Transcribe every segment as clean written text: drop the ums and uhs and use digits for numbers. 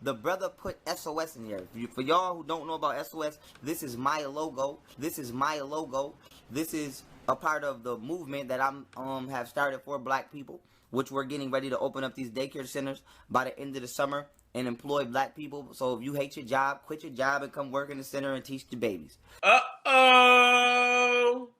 The brother put SOS in there. For y'all who don't know about SOS, this is my logo. This is my logo. This is a part of the movement that I'm have started for black people, which we're getting ready to open up these daycare centers by the end of the summer and employ black people. So if you hate your job, quit your job and come work in the center and teach the babies. Uh-oh.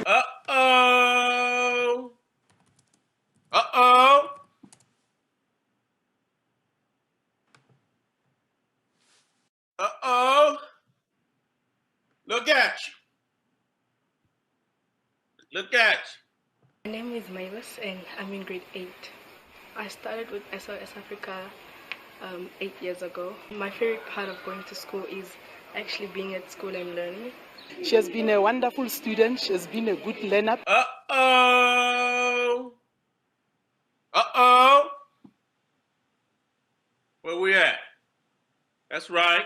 Uh-oh. Uh-oh. Uh-oh. Look at you. Look at you. My name is Mavis and I'm in grade 8. I started with SOS Africa 8 years ago. My favorite part of going to school is actually being at school and learning. She has been a wonderful student. She has been a good learner. Uh-oh. Uh-oh. Where we at? That's right.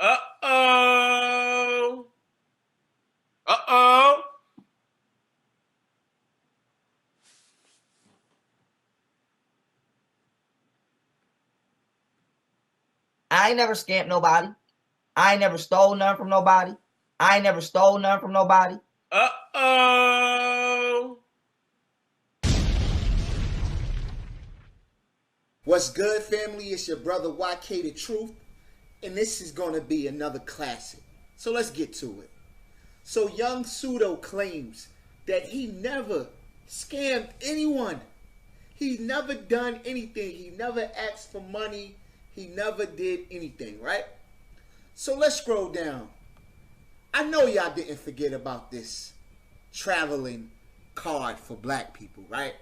Uh-oh. Uh-oh. I ain't never scammed nobody. I ain't never stole none from nobody. I ain't never stole none from nobody. Uh-oh. What's good, family? It's your brother YK The Truth, and this is going to be another classic. So let's get to it. So young Pseudo claims that he never scammed anyone. He's never done anything. He never asked for money. He never did anything, right? So let's scroll down. I know y'all didn't forget about this traveling card for black people, right?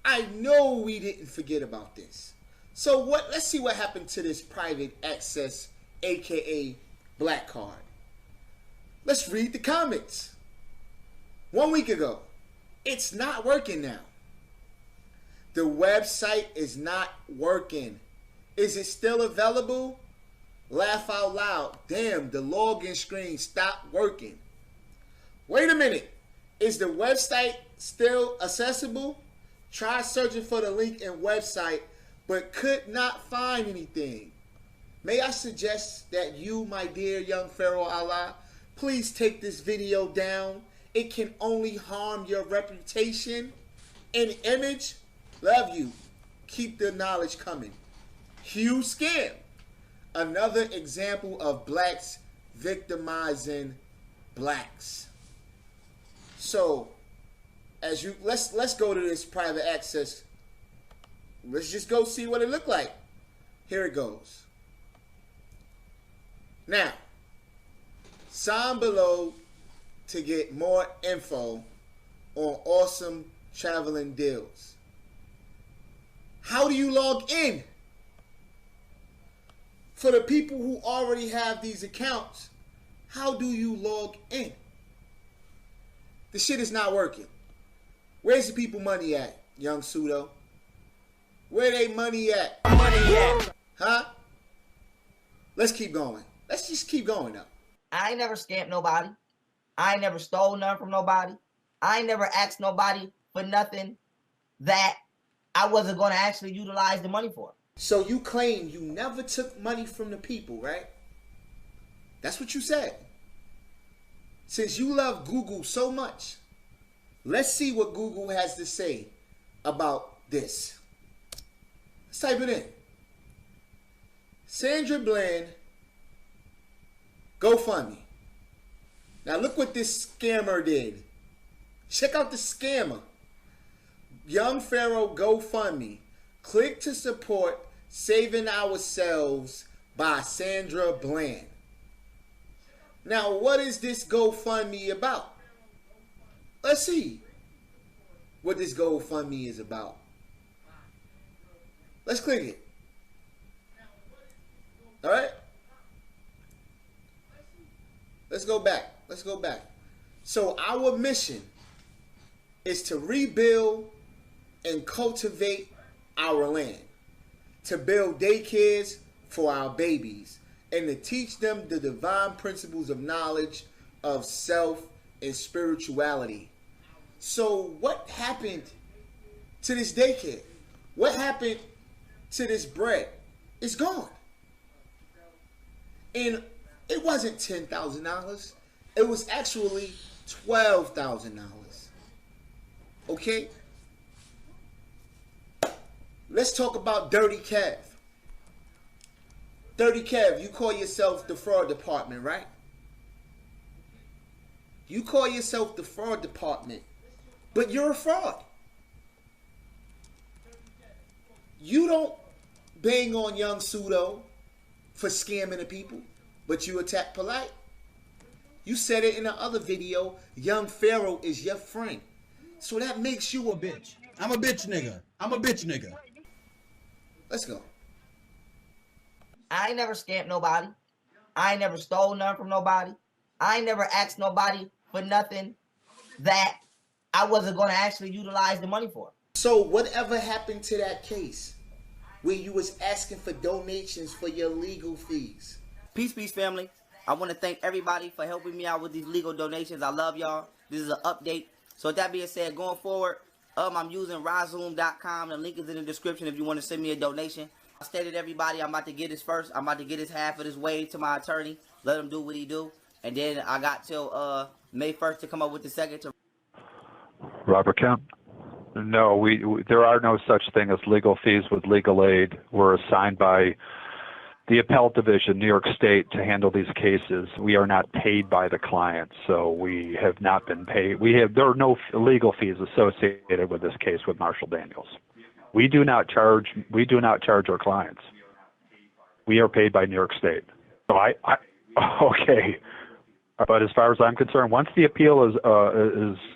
I know we didn't forget about this. So let's see what happened to this private access, aka black card. Let's read the comments. 1 week ago, it's not working now. The website is not working. Is it still available? Laugh out loud. Damn, the login screen stopped working. Wait a minute. Is the website still accessible? Try searching for the link in website, but could not find anything. May I suggest that you, my dear young Pharaoh Allah, please take this video down. It can only harm your reputation and image. Love you. Keep the knowledge coming. Huge scam. Another example of blacks victimizing blacks. So, let's go to this private access. Let's just go see what it looked like. Here it goes. Now, sign below to get more info on awesome traveling deals. How do you log in? For the people who already have these accounts, how do you log in? The shit is not working. Where's the people money at, young Pseudo? Where they money at? Huh? Let's keep going. Let's just keep going up. I ain't never scammed nobody. I ain't never stole none from nobody. I ain't never asked nobody for nothing that I wasn't going to actually utilize the money for. So you claim you never took money from the people, right? That's what you said. Since you love Google so much, let's see what Google has to say about this. Let's type it in. Sandra Bland, GoFundMe. Now look what this scammer did. Check out the scammer. Young Pharaoh GoFundMe. Click to support Saving Ourselves by Sandra Bland. Now, what is this GoFundMe about? Let's see what this GoFundMe is about. Let's click it. All right? Let's go back. Let's go back. So our mission is to rebuild and cultivate our land, to build daycares for our babies, and to teach them the divine principles of knowledge of self and spirituality. So what happened to this daycare? What happened to this bread? It's gone. And it wasn't $10,000. It was actually $12,000. Okay? Let's talk about Dirty Cav. Dirty Cav, you call yourself the fraud department, right? You call yourself the fraud department, but you're a fraud. You don't bang on young Pseudo for scamming the people, but you attack Polite. You said it in the other video, young Pharaoh is your friend. So that makes you a bitch. I'm a bitch nigga. I'm a bitch nigga. Let's go. I ain't never scammed nobody. I ain't never stole nothing from nobody. I ain't never asked nobody for nothing that I wasn't going to actually utilize the money for. So whatever happened to that case where you was asking for donations for your legal fees? Peace, peace, family. I want to thank everybody for helping me out with these legal donations. I love y'all. This is an update. So with that being said, going forward, I'm using Razoom.com. The link is in the description if you want to send me a donation. I stated everybody, I'm about to get his first. I'm about to get his half of this wage to my attorney. Let him do what he do. And then I got till May 1st to come up with the second. Robert Kemp? No, there are no such thing as legal fees with legal aid. We're assigned by the Appellate Division, New York State, to handle these cases. We are not paid by the client, so we have not been paid. There are no legal fees associated with this case with Marshall Daniels. We do not charge our clients. We are paid by New York State. So okay. But as far as I'm concerned, once the appeal is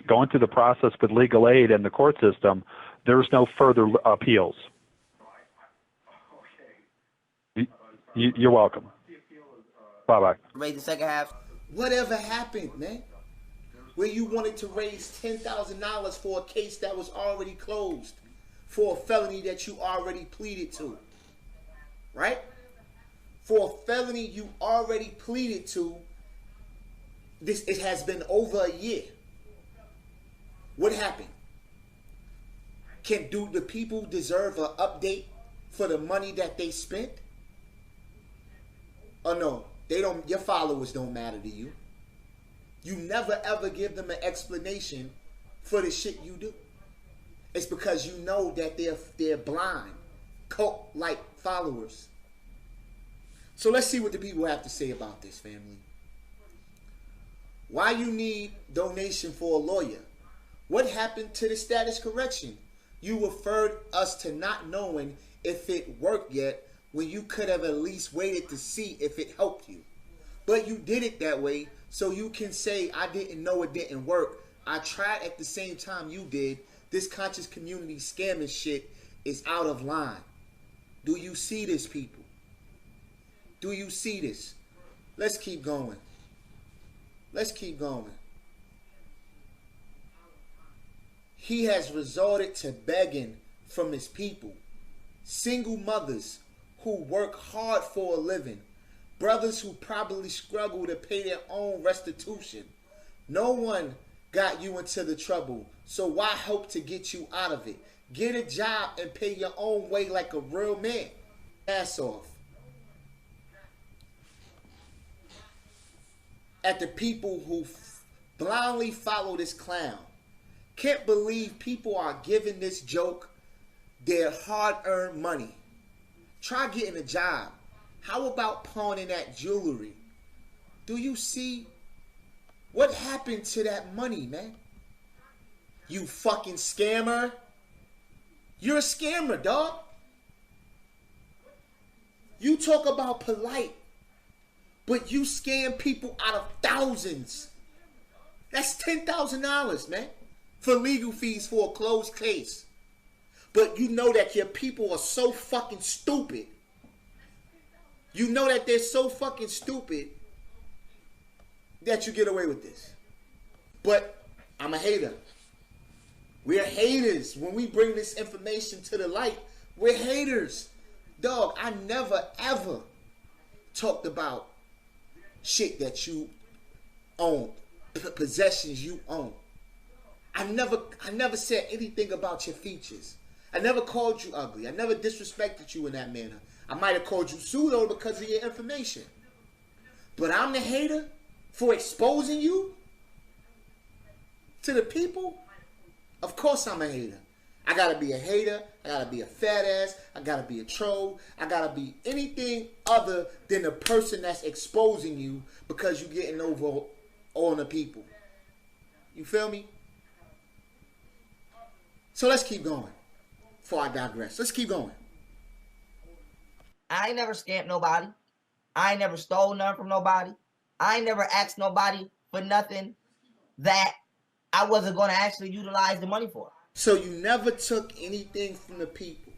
going through the process with legal aid and the court system, there's no further appeals. You're welcome. Bye-bye. Raise the second half. Whatever happened, man? Where you wanted to raise $10,000 for a case that was already closed, for a felony that you already pleaded to, right? For a felony you already pleaded to, it has been over a year. What happened? Do the people deserve an update for the money that they spent? Oh no, they don't. Your followers don't matter to you. You never ever give them an explanation for the shit you do. It's because you know that they're blind, cult-like followers. So let's see what the people have to say about this, family. Why you need donation for a lawyer? What happened to the status correction? You referred us to not knowing if it worked yet, when you could have at least waited to see if it helped you. But you did it that way so you can say, I didn't know it didn't work. I tried at the same time you did. This conscious community scamming shit is out of line. Do you see this, people? Do you see this? Let's keep going. Let's keep going. He has resorted to begging from his people. Single mothers who work hard for a living. Brothers who probably struggle to pay their own restitution. No one got you into the trouble, so why help to get you out of it? Get a job and pay your own way like a real man. Ass off. At the people who blindly follow this clown. Can't believe people are giving this joke their hard-earned money. Try getting a job. How about pawning that jewelry? Do you see what happened to that money, man? You fucking scammer. You're a scammer, dog. You talk about polite, but you scam people out of thousands. That's $10,000, man, for legal fees for a closed case. But you know that your people are so fucking stupid You know that they're so fucking stupid that you get away with this. But I'm a hater. We're haters. When we bring this information to the light, we're haters. Dog, I never ever talked about shit that you own, possessions you own. I never said anything about your features. I never called you ugly. I never disrespected you in that manner. I might have called you pseudo because of your information. But I'm the hater for exposing you to the people? Of course I'm a hater. I gotta be a hater. I gotta be a fat ass. I gotta be a troll. I gotta be anything other than the person that's exposing you because you're getting over on the people. You feel me? So let's keep going. Before I digress, let's keep going. I ain't never scammed nobody. I ain't never stole nothing from nobody. I ain't never asked nobody for nothing that I wasn't going to actually utilize the money for. So you never took anything from the people.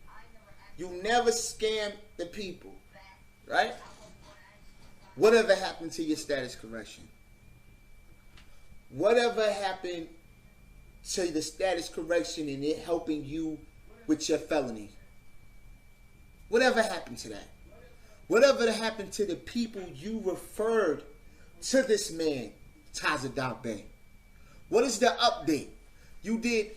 You never scammed the people, right? Whatever happened to your status correction? Whatever happened to the status correction and it helping you with your felony? Whatever happened to that? Whatever happened to the people you referred to this man, Tazadal Bey? What is the update? You did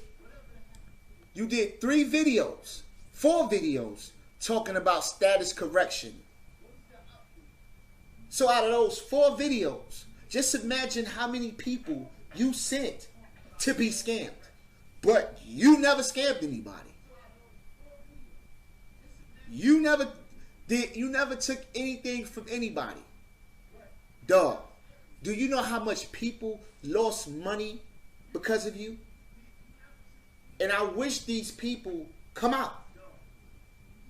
4 videos talking about status correction. So out of those 4 videos, just imagine how many people you sent to be scammed. But you never scammed anybody. You never took anything from anybody. Dog, do you know how much people lost money because of you? And I wish these people come out.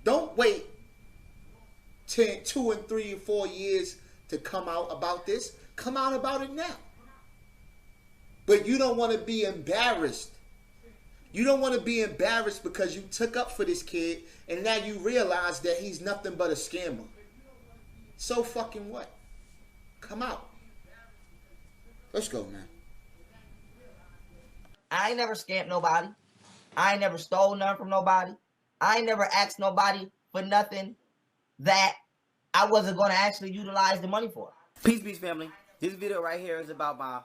Don't wait 2 and 3 and 4 years to come out about this. Come out about it now. But you don't want to be embarrassed. You don't want to be embarrassed because you took up for this kid and now you realize that he's nothing but a scammer. So fucking what? Come out. Let's go, man. I ain't never scammed nobody. I ain't never stole nothing from nobody. I ain't never asked nobody for nothing that I wasn't going to actually utilize the money for. Peace, family. This video right here is about my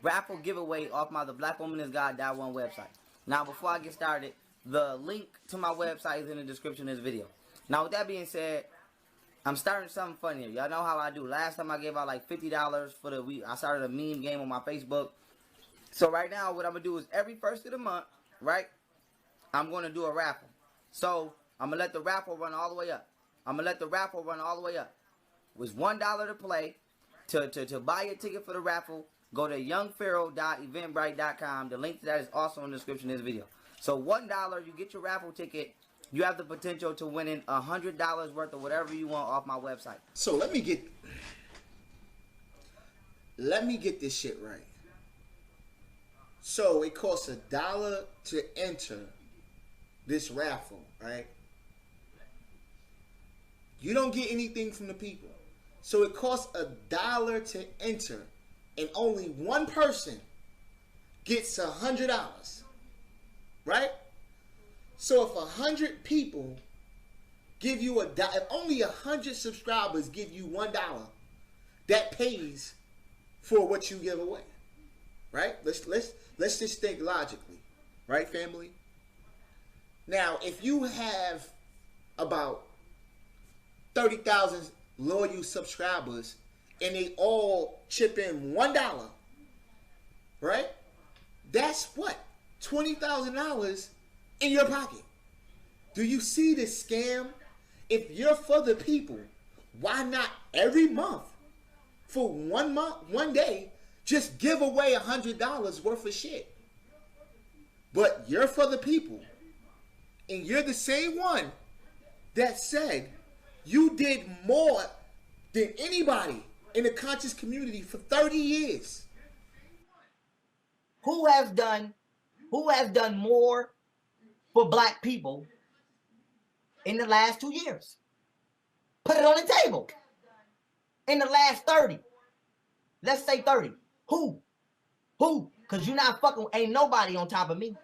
raffle giveaway off my theblackwomanisgod.1 website. Now, before I get started, the link to my website is in the description of this video. Now, with that being said, I'm starting something fun here. Y'all know how I do. Last time I gave out like $50 for the week. I started a meme game on my Facebook. So right now, what I'm going to do is every first of the month, right, I'm going to do a raffle. So I'm going to let the raffle run all the way up. It was $1 to play. To buy your ticket for the raffle, go to youngpharaoh.eventbrite.com. The link to that is also in the description of this video. So $1, you get your raffle ticket. You have the potential to winning $100 worth of whatever you want off my website. So let me get this shit right. So it costs $1 to enter this raffle, right? You don't get anything from the people. So it costs $1 to enter, and only one person gets $100, right? So if 100 people give you $1, if only 100 subscribers give you $1, that pays for what you give away, right? Let's just think logically, right, family? Now, if you have about 30,000 loyal subscribers and they all chip in $1, right? That's what? $20,000 in your pocket. Do you see this scam? If you're for the people, why not every month for 1 month, 1 day, just give away $100 worth of shit? But you're for the people, and you're the same one that said you did more than anybody in the conscious community for 30 years. Who has done more for black people in the last 2 years? Put it on the table. in the last 30? Let's say 30. Who? Because you're not fucking, ain't nobody on top of me.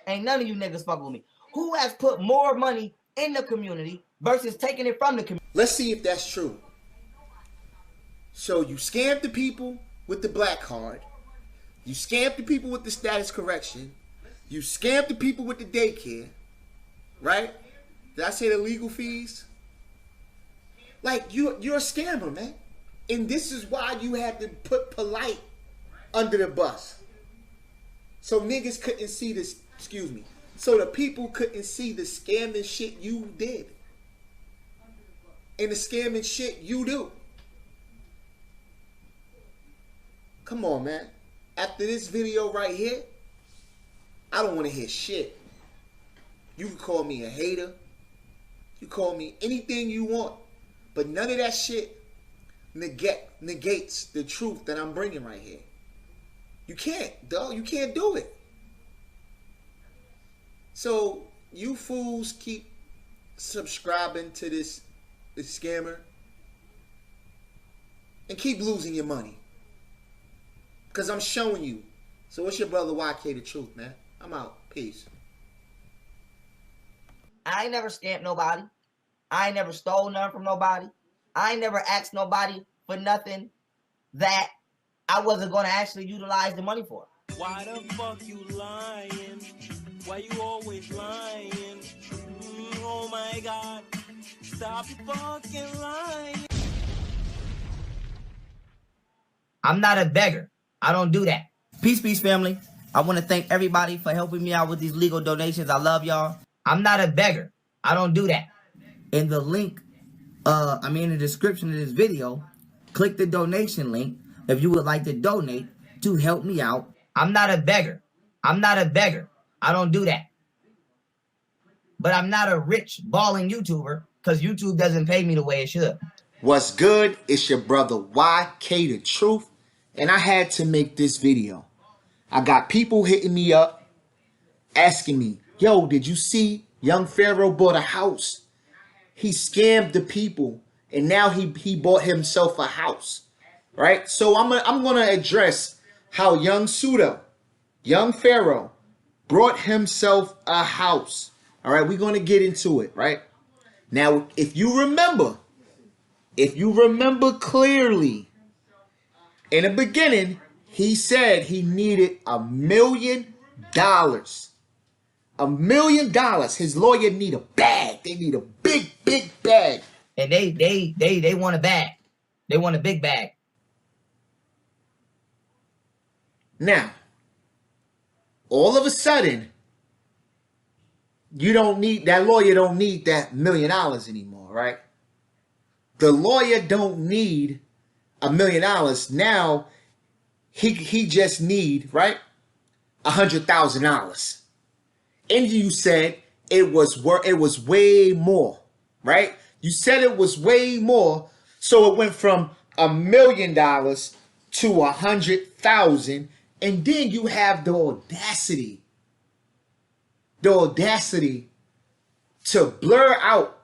Ain't none of you niggas fucking with me. Who has put more money in the community versus taking it from the community? Let's see if that's true. So you scammed the people with the black card. You scammed the people with the status correction. You scammed the people with the daycare. Right? Did I say the legal fees? Like, you're a scammer, man. And this is why you had to put polite under the bus. So niggas couldn't see this, excuse me. So the people couldn't see the scamming shit you did. And the scamming shit you do. Come on, man. After this video right here, I don't want to hear shit. You can call me a hater. You call me anything you want. But none of that shit negates the truth that I'm bringing right here. You can't, dog. You can't do it. So you fools keep subscribing to this scammer and keep losing your money. Because I'm showing you. So it's your brother YK the Truth, man. I'm out. Peace. I ain't never scammed nobody. I ain't never stole nothing from nobody. I ain't never asked nobody for nothing that I wasn't going to actually utilize the money for. Why the fuck you lying? Why you always lying? Oh my God. Stop fucking lying. I'm not a beggar. I don't do that. Peace, peace, family. I want to thank everybody for helping me out with these legal donations. I love y'all. I'm not a beggar. I don't do that. In the link, in the description of this video, click the donation link if you would like to donate to help me out. I'm not a beggar. I'm not a beggar. I don't do that. But I'm not a rich, balling YouTuber because YouTube doesn't pay me the way it should. What's good? It's your brother YK the Truth, and I had to make this video. I got people hitting me up, asking me, yo, did you see young Pharaoh bought a house? He scammed the people, and now he bought himself a house, right? So I'm gonna address how young Pharaoh, brought himself a house. All right, we're gonna get into it, right? Now, if you remember clearly, in the beginning, he said he needed $1 million. $1 million. His lawyer need a bag. They need a big, big bag. And they want a bag. They want a big bag. Now, all of a sudden, that lawyer don't need that $1 million anymore, right? The lawyer don't need $1 million. Now, he just need, right, $100,000. And you said it was way more, right? You said it was way more, so it went from $1 million to 100,000, and then you have the audacity to blur out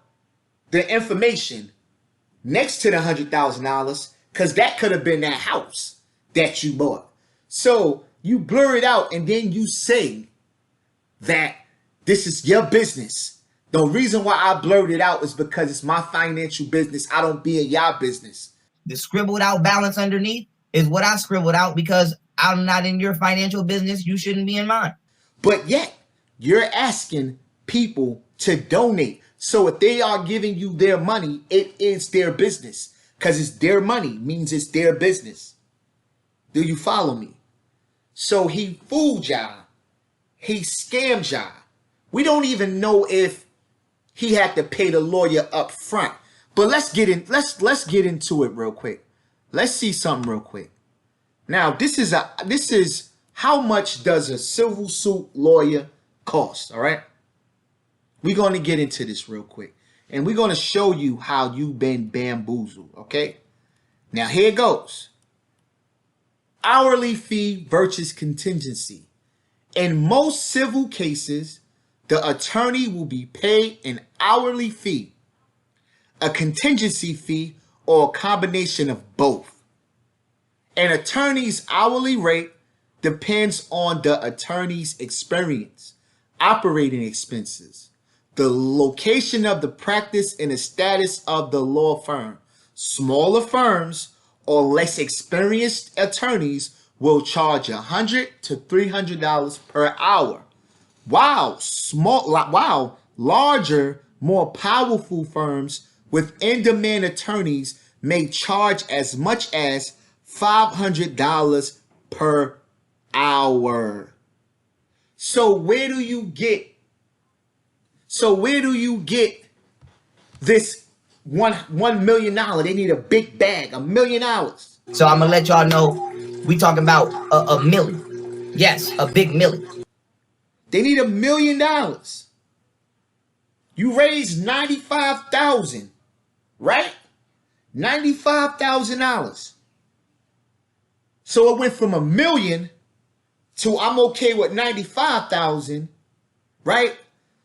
the information next to the $100,000, because that could have been that house that you bought. So you blur it out, and then you say that this is your business. The reason why I blurred it out is because it's my financial business. I don't be in y'all business. The scribbled out balance underneath is what I scribbled out because I'm not in your financial business. You shouldn't be in mine. But yet, you're asking people to donate. So if they are giving you their money, it is their business. Because it's their money, means it's their business. Do you follow me? So he fooled y'all. He scammed y'all. We don't even know if he had to pay the lawyer up front. But let's get into it real quick. Let's see something real quick. Now, this is how much does a civil suit lawyer cost, all right? We're going to get into this real quick. And we're going to show you how you've been bamboozled, okay? Now, here it goes. Hourly fee versus contingency. In most civil cases, the attorney will be paid an hourly fee, a contingency fee, or a combination of both. An attorney's hourly rate depends on the attorney's experience, operating expenses, the location of the practice, and the status of the law firm. Smaller firms or less experienced attorneys will charge $100 to $300 per hour. Wow, larger, more powerful firms with in-demand attorneys may charge as much as $500 per hour. So where do you get this $1 million? They need a big bag, $1 million. So I'm gonna let y'all know we talking about a million. Yes, a big million. They need $1 million. You raised $95,000, right? $95,000. So it went from $1 million to I'm okay with $95,000, right?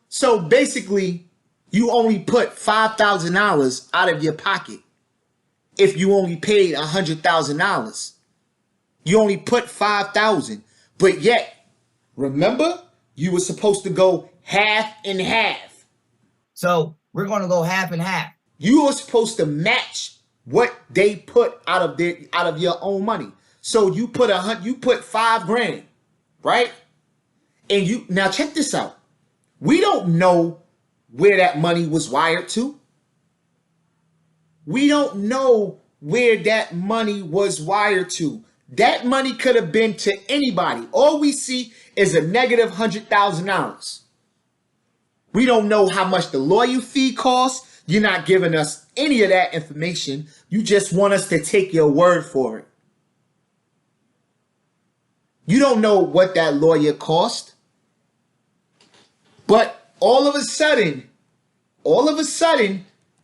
So basically, you only put $5,000 out of your pocket. If you only paid $100,000, you only put $5,000. But yet, remember, you were supposed to go half and half. So we're gonna go half and half. You were supposed to match what they put out of your own money. So you put $5,000, right? And you now check this out. We don't know where that money was wired to. We don't know where that money was wired to. That money could have been to anybody. All we see is a negative $100,000. We don't know how much the lawyer fee costs. You're not giving us any of that information. You just want us to take your word for it. You don't know what that lawyer cost. But all of a sudden,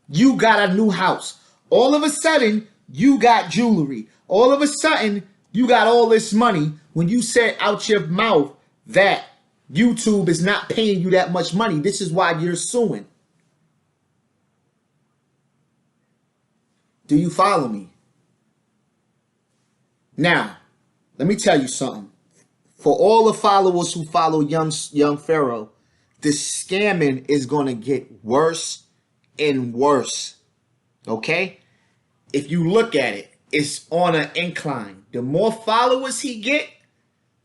you got a new house. All of a sudden, you got jewelry. All of a sudden, you got all this money when you said out your mouth that YouTube is not paying you that much money. This is why you're suing. Do you follow me? Now, let me tell you something. For all the followers who follow young Pharaoh, the scamming is going to get worse and worse. Okay? If you look at it, it's on an incline. The more followers he get,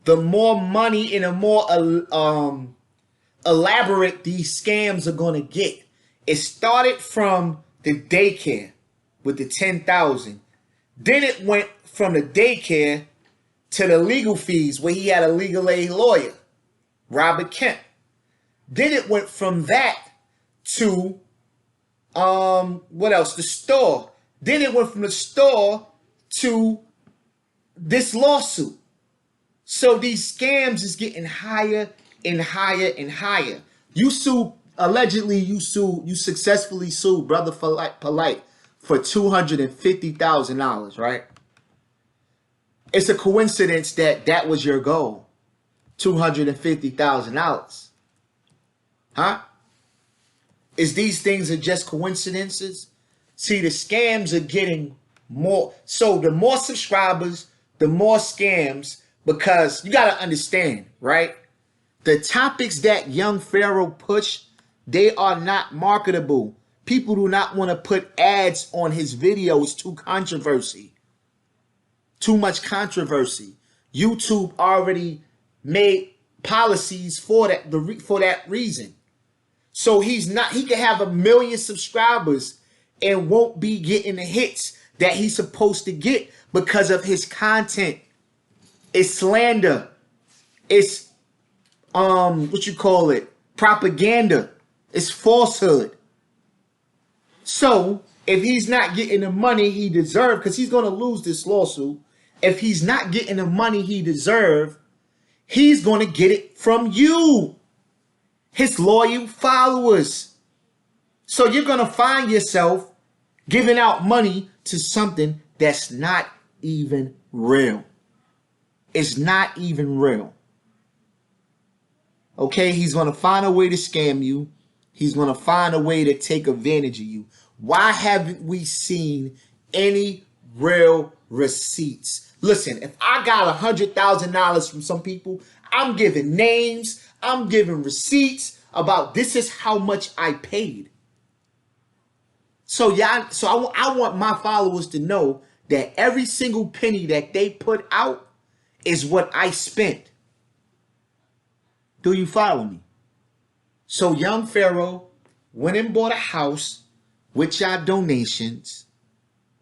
the more money and the more elaborate these scams are going to get. It started from the daycare with the 10,000. Then it went from the daycare to the legal fees where he had a legal aid lawyer, Robert Kemp. Then it went from that to what else? The store. Then it went from the store to this lawsuit. So these scams is getting higher and higher and higher. You successfully sued Brother Polite for $250,000, right? It's a coincidence that that was your goal. $250,000. Huh? Is these things are just coincidences? See, the scams are getting more. So the more subscribers, the more scams, because you got to understand, right? The topics that young Pharaoh push, they are not marketable. People do not want to put ads on his videos. Too controversy. Too much controversy. YouTube already made policies for that reason. So he can have 1 million subscribers and won't be getting the hits that he's supposed to get because of his content. It's slander. It's propaganda. It's falsehood. So if he's not getting the money he deserves, because he's going to lose this lawsuit, if he's not getting the money he deserves, he's going to get it from you, his loyal followers. So you're going to find yourself giving out money to something that's not even real. It's not even real. Okay, he's going to find a way to scam you. He's going to find a way to take advantage of you. Why haven't we seen any real receipts. Listen, if I got $100,000 from some people, I'm giving names, I'm giving receipts about this is how much I paid. So I want my followers to know that every single penny that they put out is what I spent. Do you follow me? So young Pharaoh went and bought a house with y'all donations,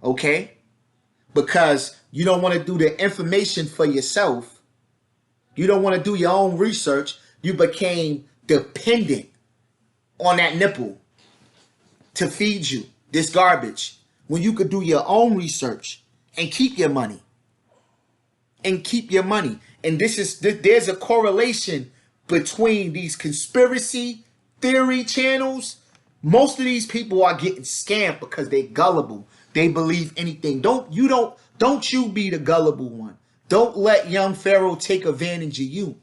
okay? Because you don't want to do the information for yourself. You don't want to do your own research. You became dependent on that nipple to feed you this garbage when you could do your own research and keep your money. And keep your money. And there's a correlation between these conspiracy theory channels. Most of these people are getting scammed because they're gullible. They believe anything. Don't you be the gullible one. Don't let young Pharaoh take advantage of you.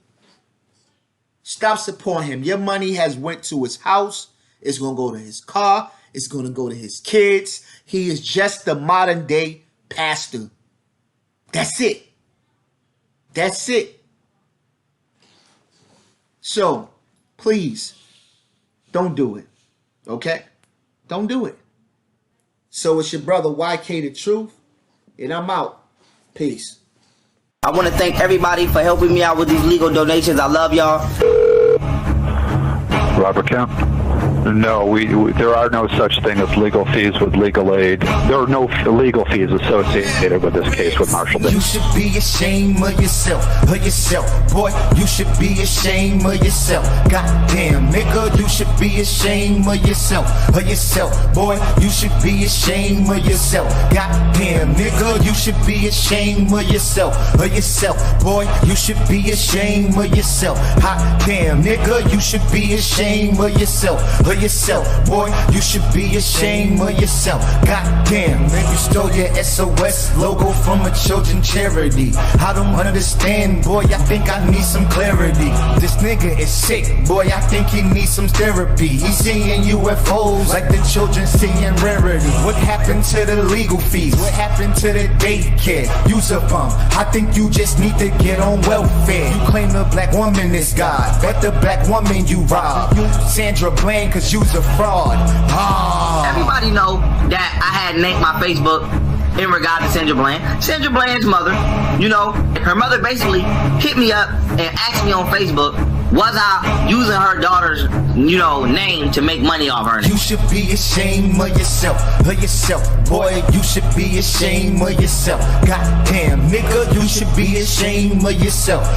Stop supporting him. Your money has went to his house. It's going to go to his car. It's going to go to his kids. He is just the modern day pastor. That's it. That's it. So, please, don't do it. Okay? Don't do it. So it's your brother YK The Truth, and I'm out. Peace. I want to thank everybody for helping me out with these legal donations. I love y'all. Robert Kemp? No, there are no such thing as legal fees with legal aid. There are no legal fees associated with this case with Marshall Day. You should be ashamed of yourself, boy. You should be ashamed of yourself. Goddamn, nigga, you should be ashamed of yourself, boy. You should be ashamed of yourself. Goddamn, nigga, you should be ashamed of yourself, boy. You should be ashamed of yourself. Hot damn, nigga, you should be ashamed of yourself, boy. You should be ashamed of yourself. Goddamn, man, you stole your SOS logo from a children's charity. I don't understand, boy. I think I need some clarity. This nigga is sick, boy. I think he needs some therapy. He's seeing UFOs like the children seeing rarity. What happened to the legal fees? What happened to the daycare? Use a bum. I think you just need to get on welfare. You claim the black woman is God, but the black woman you rob. You Sandra Bland, cause you's a fraud. Everybody know that I had named my Facebook in regard to Sandra Bland. Sandra Bland's mother, you know, her mother basically hit me up and asked me on Facebook, was I using her daughter's, you know, name to make money off her name? You should be ashamed of yourself, boy. You should be ashamed of yourself. Goddamn, nigga, you should be ashamed of yourself,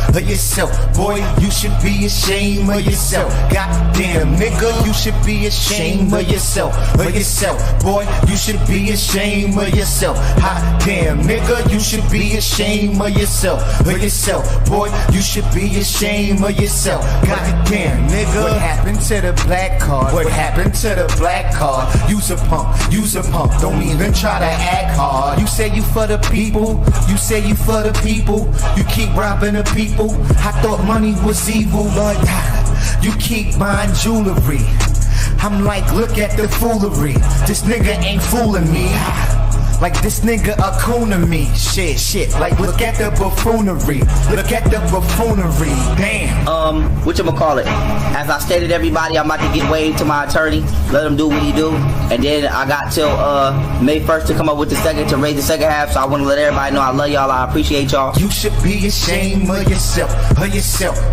boy. You should be ashamed of yourself. Goddamn, nigga, you should be ashamed of yourself, boy. You should be ashamed of yourself. Hot damn, nigga, you should be ashamed of yourself, boy. You should be ashamed of yourself. Goddamn, nigga. What happened to the black card? What happened to the black card? Use a pump. Don't even try to act hard. You say you for the people. You say you for the people. You keep robbing the people. I thought money was evil, but you keep buying jewelry. I'm like, look at the foolery. This nigga ain't fooling me. Like this nigga a coon to me. Shit. Like look at the buffoonery. Damn. Whatchamacallit? As I stated, everybody, I'm about to get waved to my attorney. Let him do what he do. And then I got till May 1st to come up with the second, to raise the second half. So I want to let everybody know I love y'all. I appreciate y'all. You should be ashamed of yourself,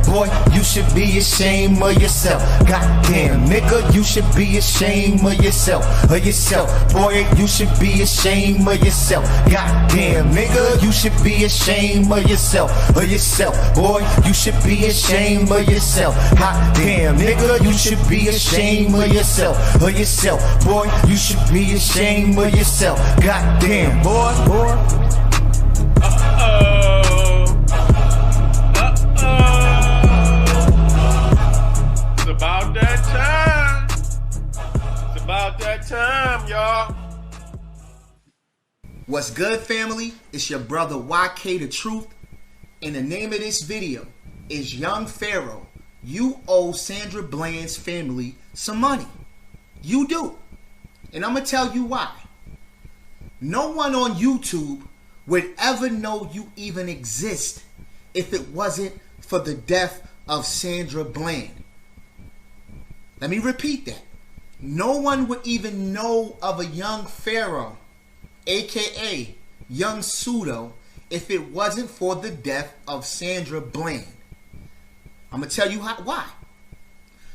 boy. You should be ashamed of yourself. Goddamn, nigga, you should be ashamed of yourself, boy. You should be ashamed of yourself. Goddamn, nigga, you should be ashamed of yourself, boy. You should be ashamed of yourself. Hot damn, nigga, you should be ashamed of yourself, boy. You should be ashamed of yourself. Goddamn, boy. It's about that time. It's about that time, y'all. What's good, family? It's your brother YK The Truth, and the name of this video is Young Pharaoh. You owe Sandra Bland's family some money. You do. And I'm going to tell you why. No one on YouTube would ever know you even exist if it wasn't for the death of Sandra Bland. Let me repeat that. No one would even know of a young Pharaoh, aka young Pseudo, if it wasn't for the death of Sandra Bland. I'm going to tell you why.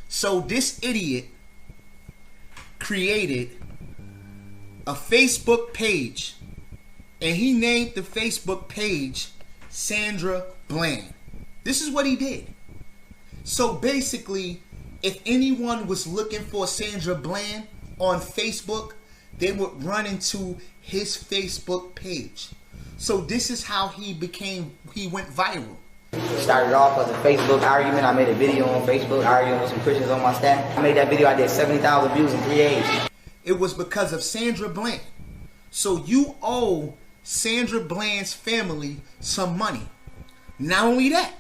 So this idiot created a Facebook page, and he named the Facebook page Sandra Bland. This is what he did. So basically, if anyone was looking for Sandra Bland on Facebook, they would run into his Facebook page. So this is how he went viral. Started off as a Facebook argument. I made a video on Facebook arguing with some Christians on my staff. I made that video. I did 70,000 views in 3 days. It was because of Sandra Bland. So you owe Sandra Bland's family some money. Not only that,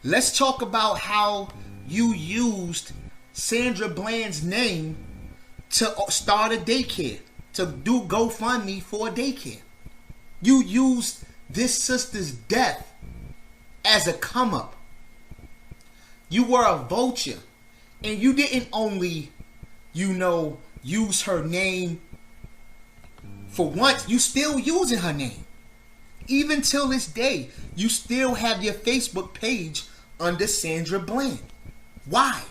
let's talk about how you used Sandra Bland's name to start a daycare, to do GoFundMe for a daycare. You used this sister's death as a come up. You were a vulture, and you didn't only, use her name for once. You still using her name. Even till this day, you still have your Facebook page under Sandra Bland. Why?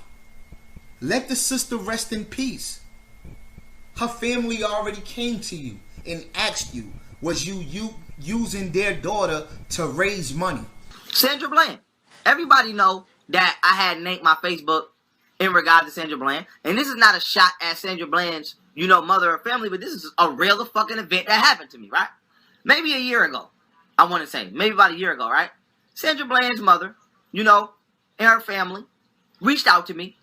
Let the sister rest in peace. Her family already came to you and asked you, was you using their daughter to raise money? Sandra Bland. Everybody know that I had named my Facebook in regard to Sandra Bland. And this is not a shot at Sandra Bland's, mother or family, but this is a real fucking event that happened to me, right? Maybe a year ago, I want to say. Maybe about a year ago, right? Sandra Bland's mother, and her family reached out to me.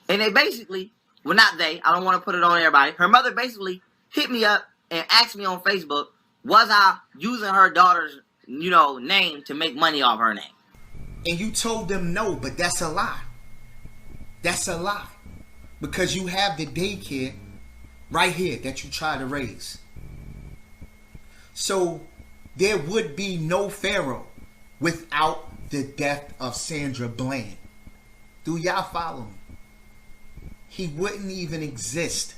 And they basically, well, not they, I don't want to put it on everybody. Her mother basically hit me up and asked me on Facebook, was I using her daughter's, name to make money off her name? And you told them no, but that's a lie. That's a lie. Because you have the daycare right here that you try to raise. So there would be no Pharaoh without the death of Sandra Bland. Do y'all follow me? He wouldn't even exist.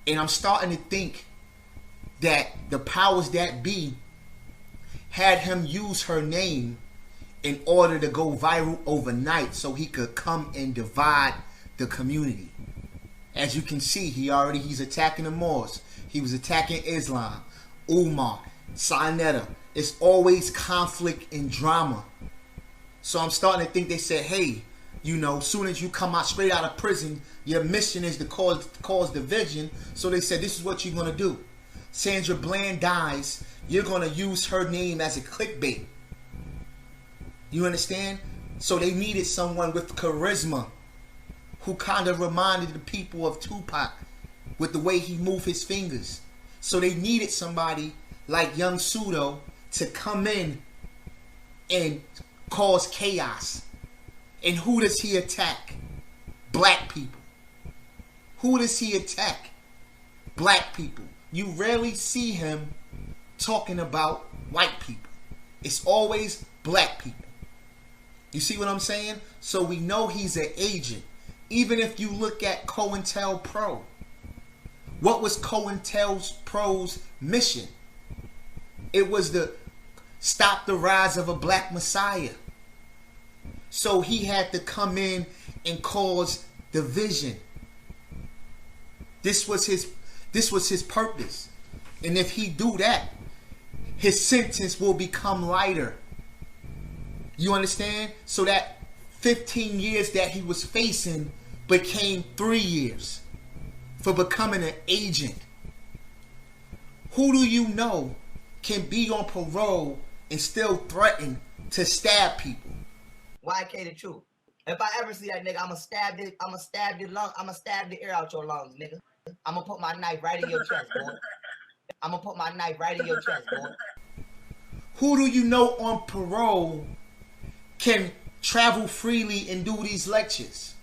And I'm starting to think that the powers that be had him use her name in order to go viral overnight so he could come and divide the community. As you can see, he's attacking the Moors. He was attacking Islam, Umar, Sinetta. It's always conflict and drama. So I'm starting to think they said, hey, soon as you come out straight out of prison, your mission is to cause division. So they said, this is what you're going to do. Sandra Bland dies, you're going to use her name as a clickbait. You understand? So they needed someone with charisma who kind of reminded the people of Tupac with the way he moved his fingers. So they needed somebody like young Pseudo to come in and cause chaos. And who does he attack? Black people. Who does he attack? Black people. You rarely see him talking about white people. It's always black people. You see what I'm saying? So we know he's an agent. Even if you look at COINTELPRO, what was COINTELPRO's mission? It was to stop the rise of a black messiah. So he had to come in and cause division. This was his purpose. And if he do that, his sentence will become lighter. You understand? So that 15 years that he was facing became 3 years for becoming an agent. Who do you know can be on parole and still threaten to stab people? YK the truth. If I ever see that nigga, I'ma stab the air out your lungs, nigga. I'ma put my knife right in your chest, boy. I'ma put my knife right in your chest, boy. Who do you know on parole can travel freely and do these lectures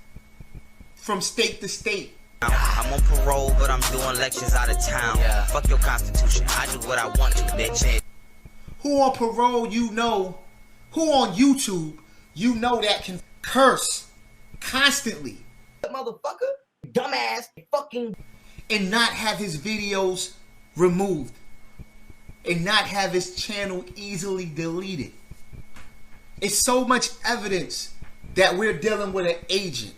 from state to state I'm on parole, but I'm doing lectures out of town. Fuck your constitution, I do what I want to, bitch. Who on parole you know, who on YouTube you know that can curse constantly, Motherfucker, dumbass, fucking, and not have his videos removed, and not have his channel easily deleted? It's so much evidence that we're dealing with an agent.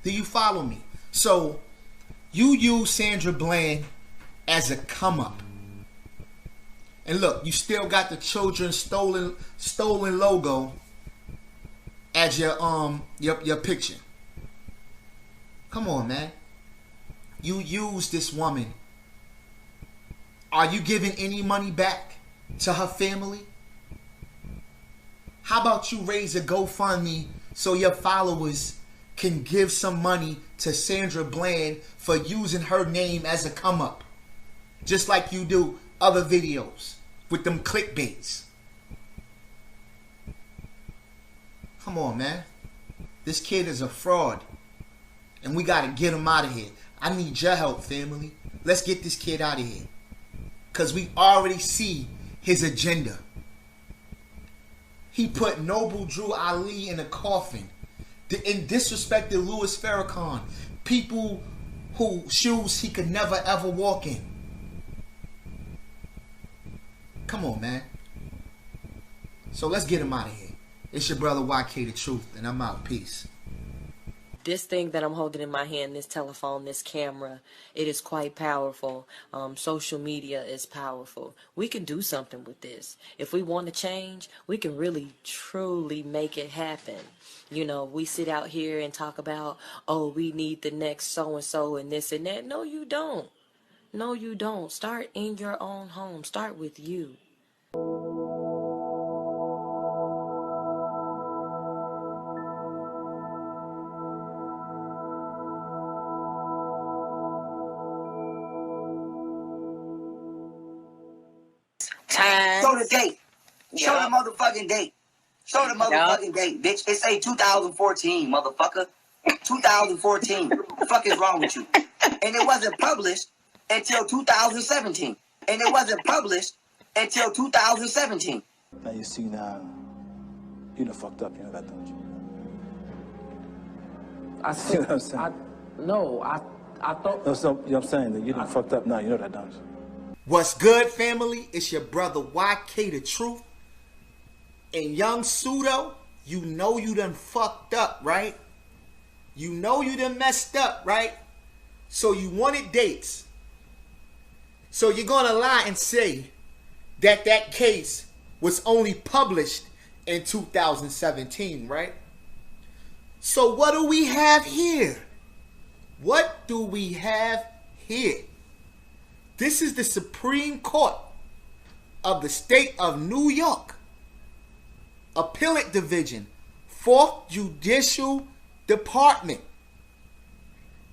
Do you follow me? So you use Sandra Bland as a come up. And look, you still got the children's stolen logo as your picture. Come on, man. You use this woman. Are you giving any money back to her family? How about you raise a GoFundMe so your followers can give some money to Sandra Bland for using her name as a come up, just like you do other videos with them clickbaits? Come on, man. This kid is a fraud, and we gotta get him out of here. I need your help, family. Let's get this kid out of here, because we already see his agenda. He put Noble Drew Ali in a coffin and disrespected Louis Farrakhan, people whose shoes he could never ever walk in. Come on, man. So let's get him out of here. It's your brother YK The Truth, and I'm out. Peace. This thing that I'm holding in my hand, this telephone, this camera, it is quite powerful. Social media is powerful. We can do something with this. If we want to change, we can really, truly make it happen. You know, we sit out here and talk about, oh, we need the next so-and-so and this and that. No, you don't. No, you don't. Start in your own home. Start with you. Show the date. Show the motherfucking date. Show the motherfucking date, bitch. It say 2014, motherfucker. 2014. What the fuck is wrong with you? And it wasn't published until 2017. And it wasn't published until 2017. Now you see now, you done fucked up, you know that, don't you? I see what I'm saying. I thought. No, so, you know what I'm saying? That you done fucked up now, you know that, don't you? What's good, family? It's your brother YK The Truth. And young Pseudo, you know you done fucked up, right? You know you done messed up, right? So you wanted dates. So you're gonna lie and say that that case was only published in 2017, right? So what do we have here? What do we have here? This is the Supreme Court of the state of New York, Appellate Division, 4th Judicial Department.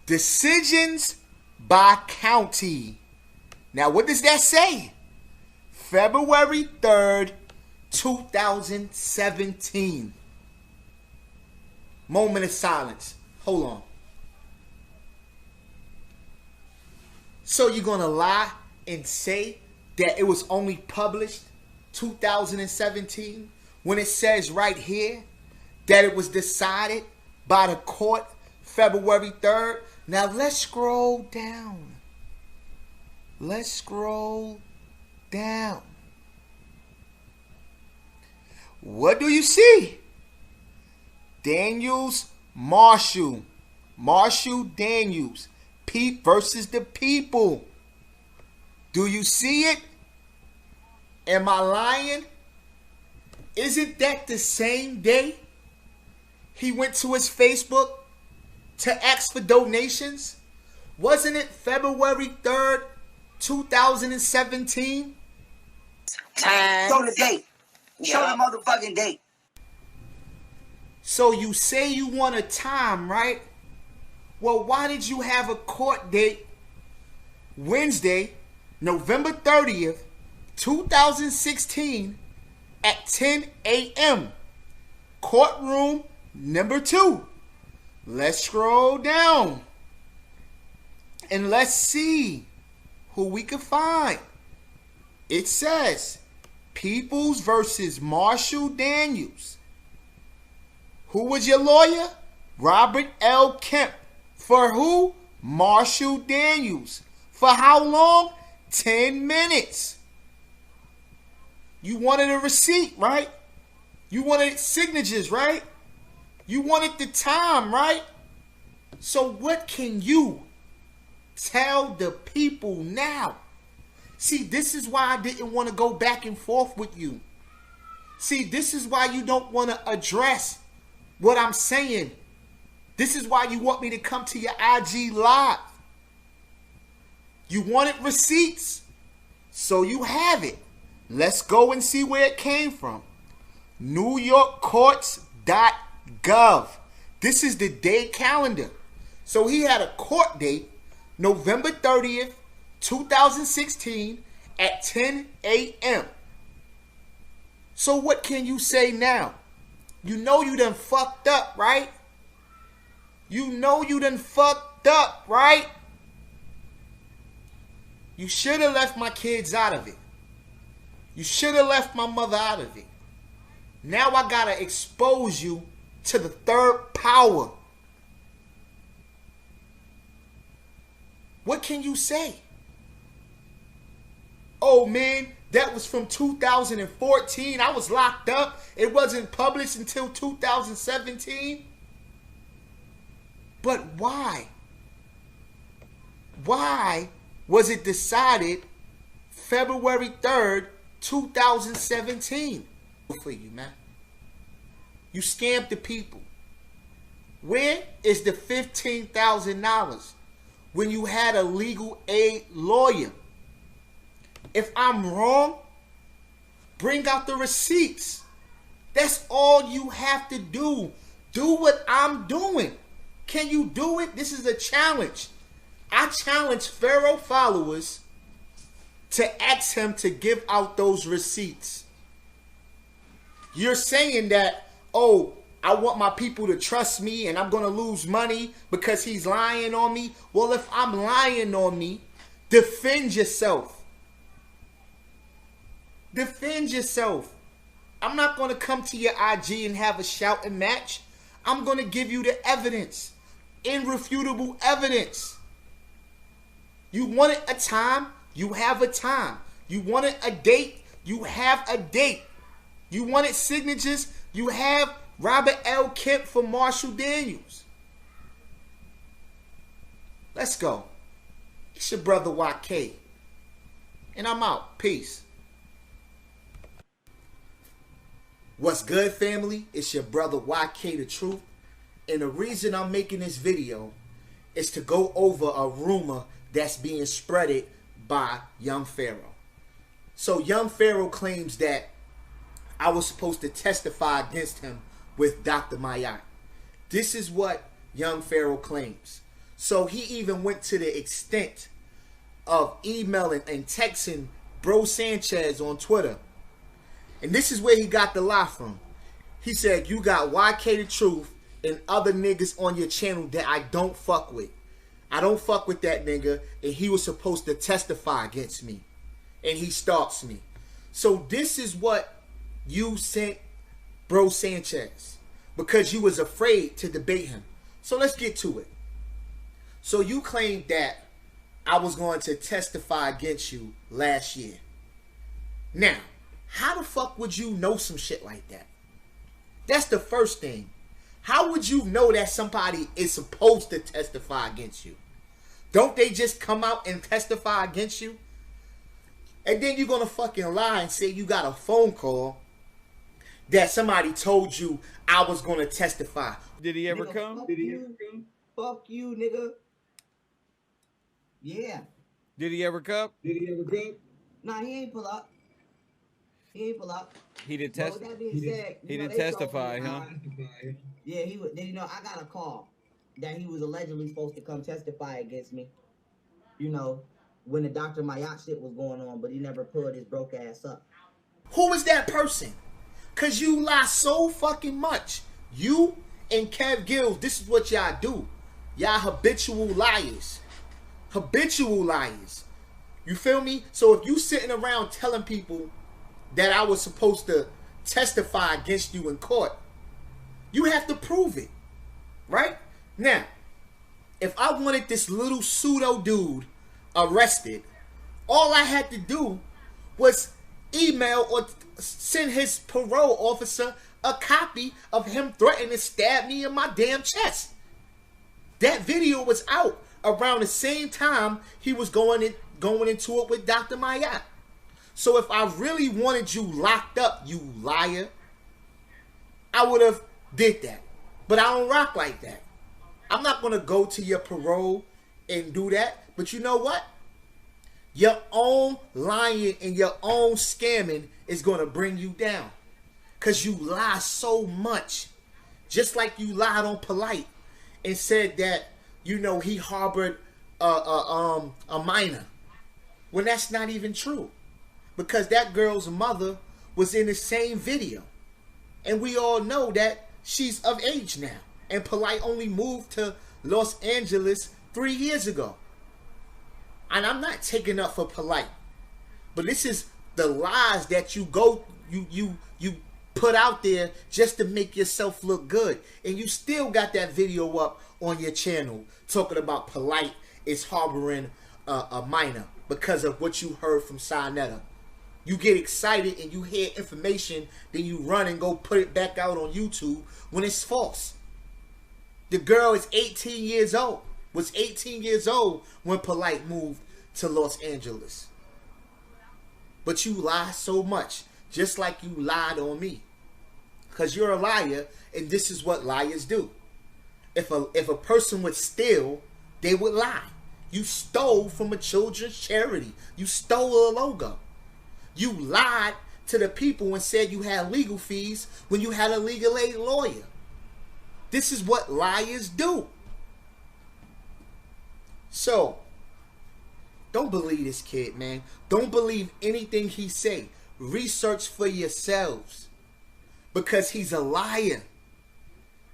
Decisions by county. Now, what does that say? February 3rd, 2017. Moment of silence. Hold on. So you're going to lie and say that it was only published 2017 when it says right here that it was decided by the court February 3rd? Now let's scroll down. Let's scroll down. What do you see? Daniels, Marshall Daniels. Pete versus the people. Do you see it? Am I lying? Isn't that the same day he went to his Facebook to ask for donations? Wasn't it February 3rd, 2017? Show the date. Show the motherfucking date. So you say you want a time, right? Well, why did you have a court date Wednesday, November 30th, 2016 at 10 a.m. Courtroom number 2. Let's scroll down. And let's see who we can find. It says Peoples versus Marshall Daniels. Who was your lawyer? Robert L. Kemp. For who? Marshall Daniels. For how long? 10 minutes. You wanted a receipt, right? You wanted signatures, right? You wanted the time, right? So what can you tell the people now? See, this is why I didn't want to go back and forth with you. See, this is why you don't want to address what I'm saying. This is why you want me to come to your IG live. You wanted receipts, so you have it. Let's go and see where it came from. NewYorkCourts.gov. This is the day calendar. So he had a court date, November 30th, 2016 at 10 a.m. So what can you say now? You know you done fucked up, right? You know you done fucked up, right? You should have left my kids out of it. You should have left my mother out of it. Now I gotta expose you to the third power. What can you say? Oh man, that was from 2014. I was locked up. It wasn't published until 2017. But why? Why was it decided February 3rd, 2017? For you, man. You scammed the people. Where is the $15,000 when you had a legal aid lawyer? If I'm wrong, bring out the receipts. That's all you have to do. Do what I'm doing. Can you do it? This is a challenge. I challenge Pharaoh followers to ask him to give out those receipts. You're saying that, oh, I want my people to trust me and I'm going to lose money because he's lying on me. Well, if I'm lying on me, defend yourself. Defend yourself. I'm not going to come to your IG and have a shouting match. I'm going to give you the evidence. Irrefutable evidence. You wanted a time, you have a time. You wanted a date, you have a date. You wanted signatures, you have Robert L. Kemp for Marshall Daniels. Let's go. It's your brother YK. And I'm out. Peace. What's good, family? It's your brother YK the Truth. And the reason I'm making this video is to go over a rumor that's being spreaded by young Pharaoh. So young Pharaoh claims that I was supposed to testify against him with Dr. Mayat. This is what young Pharaoh claims. So he even went to the extent of emailing and texting Bro Sanchez on Twitter. And this is where he got the lie from. He said, you got YK the Truth and other niggas on your channel that I don't fuck with. I don't fuck with that nigga, and he was supposed to testify against me. And he stalks me. So this is what you sent Bro Sanchez, because you was afraid to debate him. So let's get to it. So you claimed that I was going to testify against you last year. Now, how the fuck would you know some shit like that? That's the first thing. How would you know that somebody is supposed to testify against you? Don't they just come out and testify against you? And then you're going to fucking lie and say you got a phone call that somebody told you I was going to testify. Did he ever come? Did he ever come? Fuck you, nigga. Yeah. Did he ever come? Did he ever come? Nah, he ain't pull up. He ain't pull up. He did But test. with that being said, He you know, did they told testify, me, huh? Yeah, he was. Then you know, I got a call that he was allegedly supposed to come testify against me. You know, when the Dr. Mayat shit was going on, but he never pulled his broke ass up. Who is that person? Cause you lie so fucking much. You and Kev Gills, this is what y'all do. Y'all habitual liars. Habitual liars. You feel me? So if you sitting around telling people that I was supposed to testify against you in court, you have to prove it. Right? Now, if I wanted this little pseudo dude arrested, all I had to do was email or send his parole officer a copy of him threatening to stab me in my damn chest. That video was out around the same time he was going into it with Dr. Mayat. So if I really wanted you locked up, you liar, I would have did that. But I don't rock like that. I'm not going to go to your parole and do that. But you know what? Your own lying and your own scamming is going to bring you down. Because you lie so much. Just like you lied on Polite and said that, you know, he harbored a minor. When that's not even true. Because that girl's mother was in the same video. And we all know that she's of age now. And Polite only moved to Los Angeles 3 years ago. And I'm not taking up for Polite. But this is the lies that you put out there just to make yourself look good. And you still got that video up on your channel talking about Polite is harboring a minor because of what you heard from Sinetta. You get excited and you hear information, then you run and go put it back out on YouTube when it's false. The girl is 18 years old. Was 18 years old when Polite moved to Los Angeles. But you lie so much, just like you lied on me. Because you're a liar, and this is what liars do. If a person would steal, they would lie. You stole from a children's charity. You stole a logo. You lied to the people and said you had legal fees when you had a legal aid lawyer. This is what liars do. So, don't believe this kid, man. Don't believe anything he say. Research for yourselves. Because he's a liar.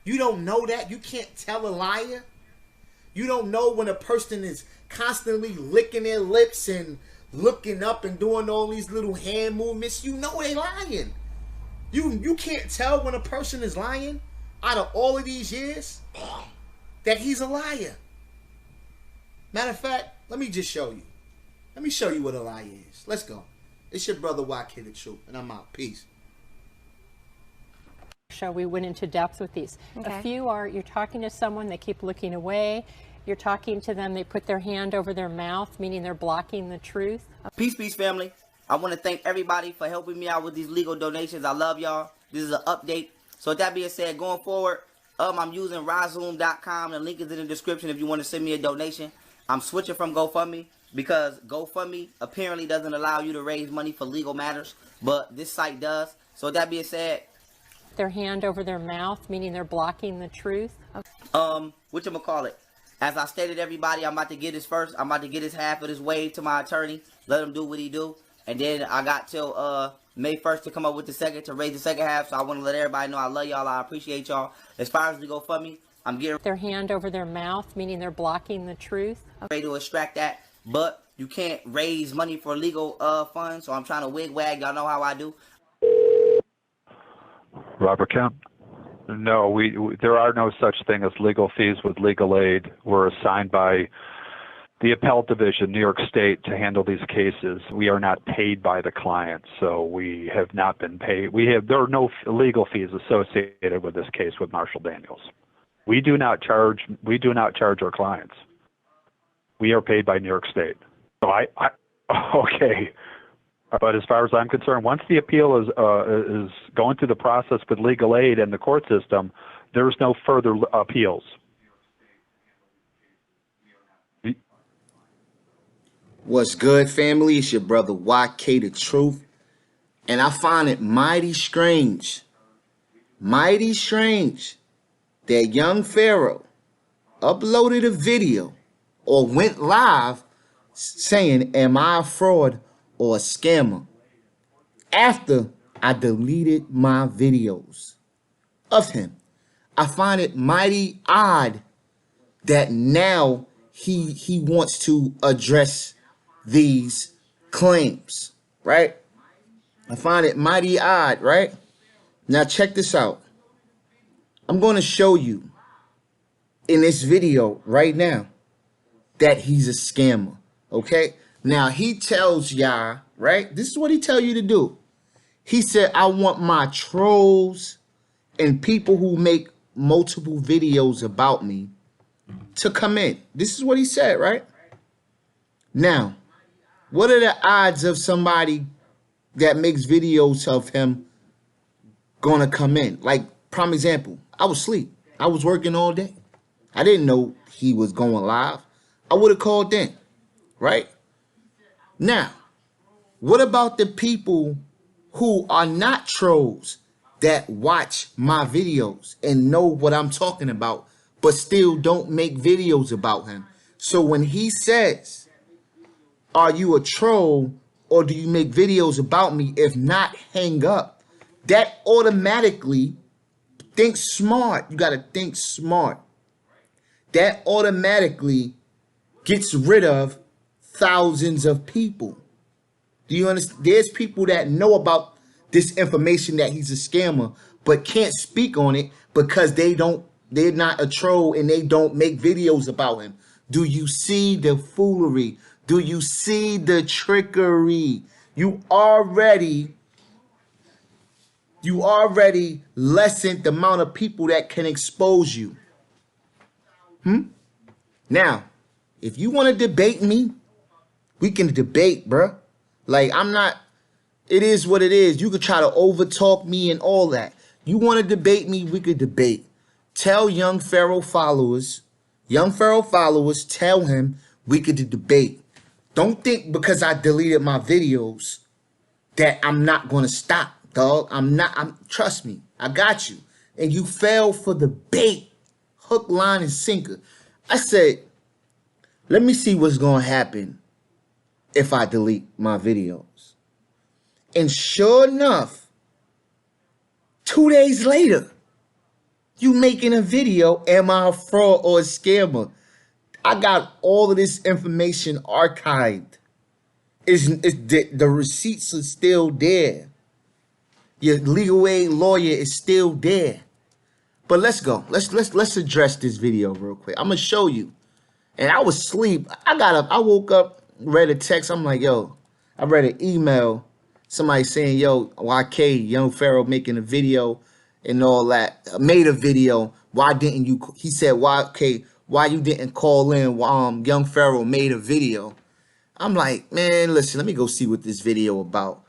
You don't know that? You can't tell a liar? You don't know when a person is constantly licking their lips and looking up and doing all these little hand movements? You know they lying. You can't tell when a person is lying out of all of these years that he's a liar. Matter of fact, let me just show you. Let me show you what a liar is. Let's go. It's your brother YK the Truth, and I'm out. Peace. Show we went into depth with these. Okay. A few are you're talking to someone, they keep looking away. You're talking to them, they put their hand over their mouth, meaning they're blocking the truth. Peace, peace, family. I want to thank everybody for helping me out with these legal donations. I love y'all. This is an update. So with that being said, going forward, I'm using Razoom.com. The link is in the description if you want to send me a donation. I'm switching from GoFundMe because GoFundMe apparently doesn't allow you to raise money for legal matters, but this site does. So with that being said, Their hand over their mouth, meaning they're blocking the truth. Whatchamacallit? As I stated, everybody, I'm about to get his first. I'm about to get his half of this wave to my attorney. Let him do what he do. And then I got till May 1st to come up with the second, to raise the second half. So I want to let everybody know I love y'all. I appreciate y'all. As far as the GoFundMe, I'm getting their hand over their mouth, meaning they're blocking the truth. ready to extract that. But you can't raise money for legal funds. So I'm trying to wig-wag. Y'all know how I do. Robert Kemp? No, there are no such thing as legal fees with legal aid. We're assigned by the appellate division, New York State, to handle these cases. We are not paid by the client, so we have not been paid. There are no legal fees associated with this case with Marshall Daniels. We do not charge our clients. We are paid by New York State. So okay. But as far as I'm concerned, once the appeal is going through the process with legal aid and the court system, there's no further appeals. What's good, family? It's your brother YK the Truth. And I find it mighty strange that young Pharaoh uploaded a video or went live saying, am I a fraud or a scammer? After I deleted my videos of him. I find it mighty odd that now he wants to address these claims, right? I find it mighty odd, right? Now check this out. I'm going to show you in this video right now that he's a scammer, okay? Now he tells y'all, right? This is what he tell you to do. He said, I want my trolls and people who make multiple videos about me to come in. This is what he said, right? Now, what are the odds of somebody that makes videos of him gonna come in? Like, prime example, I was asleep. I was working all day. I didn't know he was going live. I would have called in, right? Now, what about the people who are not trolls that watch my videos and know what I'm talking about, but still don't make videos about him? So when he says, are you a troll or do you make videos about me? If not, hang up. That automatically, think smart. You got to think smart. That automatically gets rid of thousands of people. Do you understand? There's people that know about this information that he's a scammer, but can't speak on it because they're not a troll and they don't make videos about him. Do you see the foolery? Do you see the trickery? You already lessened the amount of people that can expose you. Now, if you want to debate me, we can debate, bruh. Like, it is what it is. You could try to overtalk me and all that. You want to debate me, we could debate. Tell young Pharaoh followers, tell him we could debate. Don't think because I deleted my videos that I'm not going to stop, dog. Trust me, I got you. And you fell for the bait, hook, line, and sinker. I said, let me see what's going to happen if I delete my videos. And sure enough, 2 days later, you making a video, am I a fraud or a scammer? I got all of this information archived. The receipts are still there. Your legal aid lawyer is still there. But let's go. Let's address this video real quick. I'm gonna show you. And I was asleep. I got up. I woke up, read a text. I'm like, yo, I read an email. Somebody saying, yo, YK, Young Pharaoh making a video and all that. Made a video. Why didn't you? He said, YK, why you didn't call in? Young Pharaoh made a video. I'm like, man, listen, let me go see what this video about.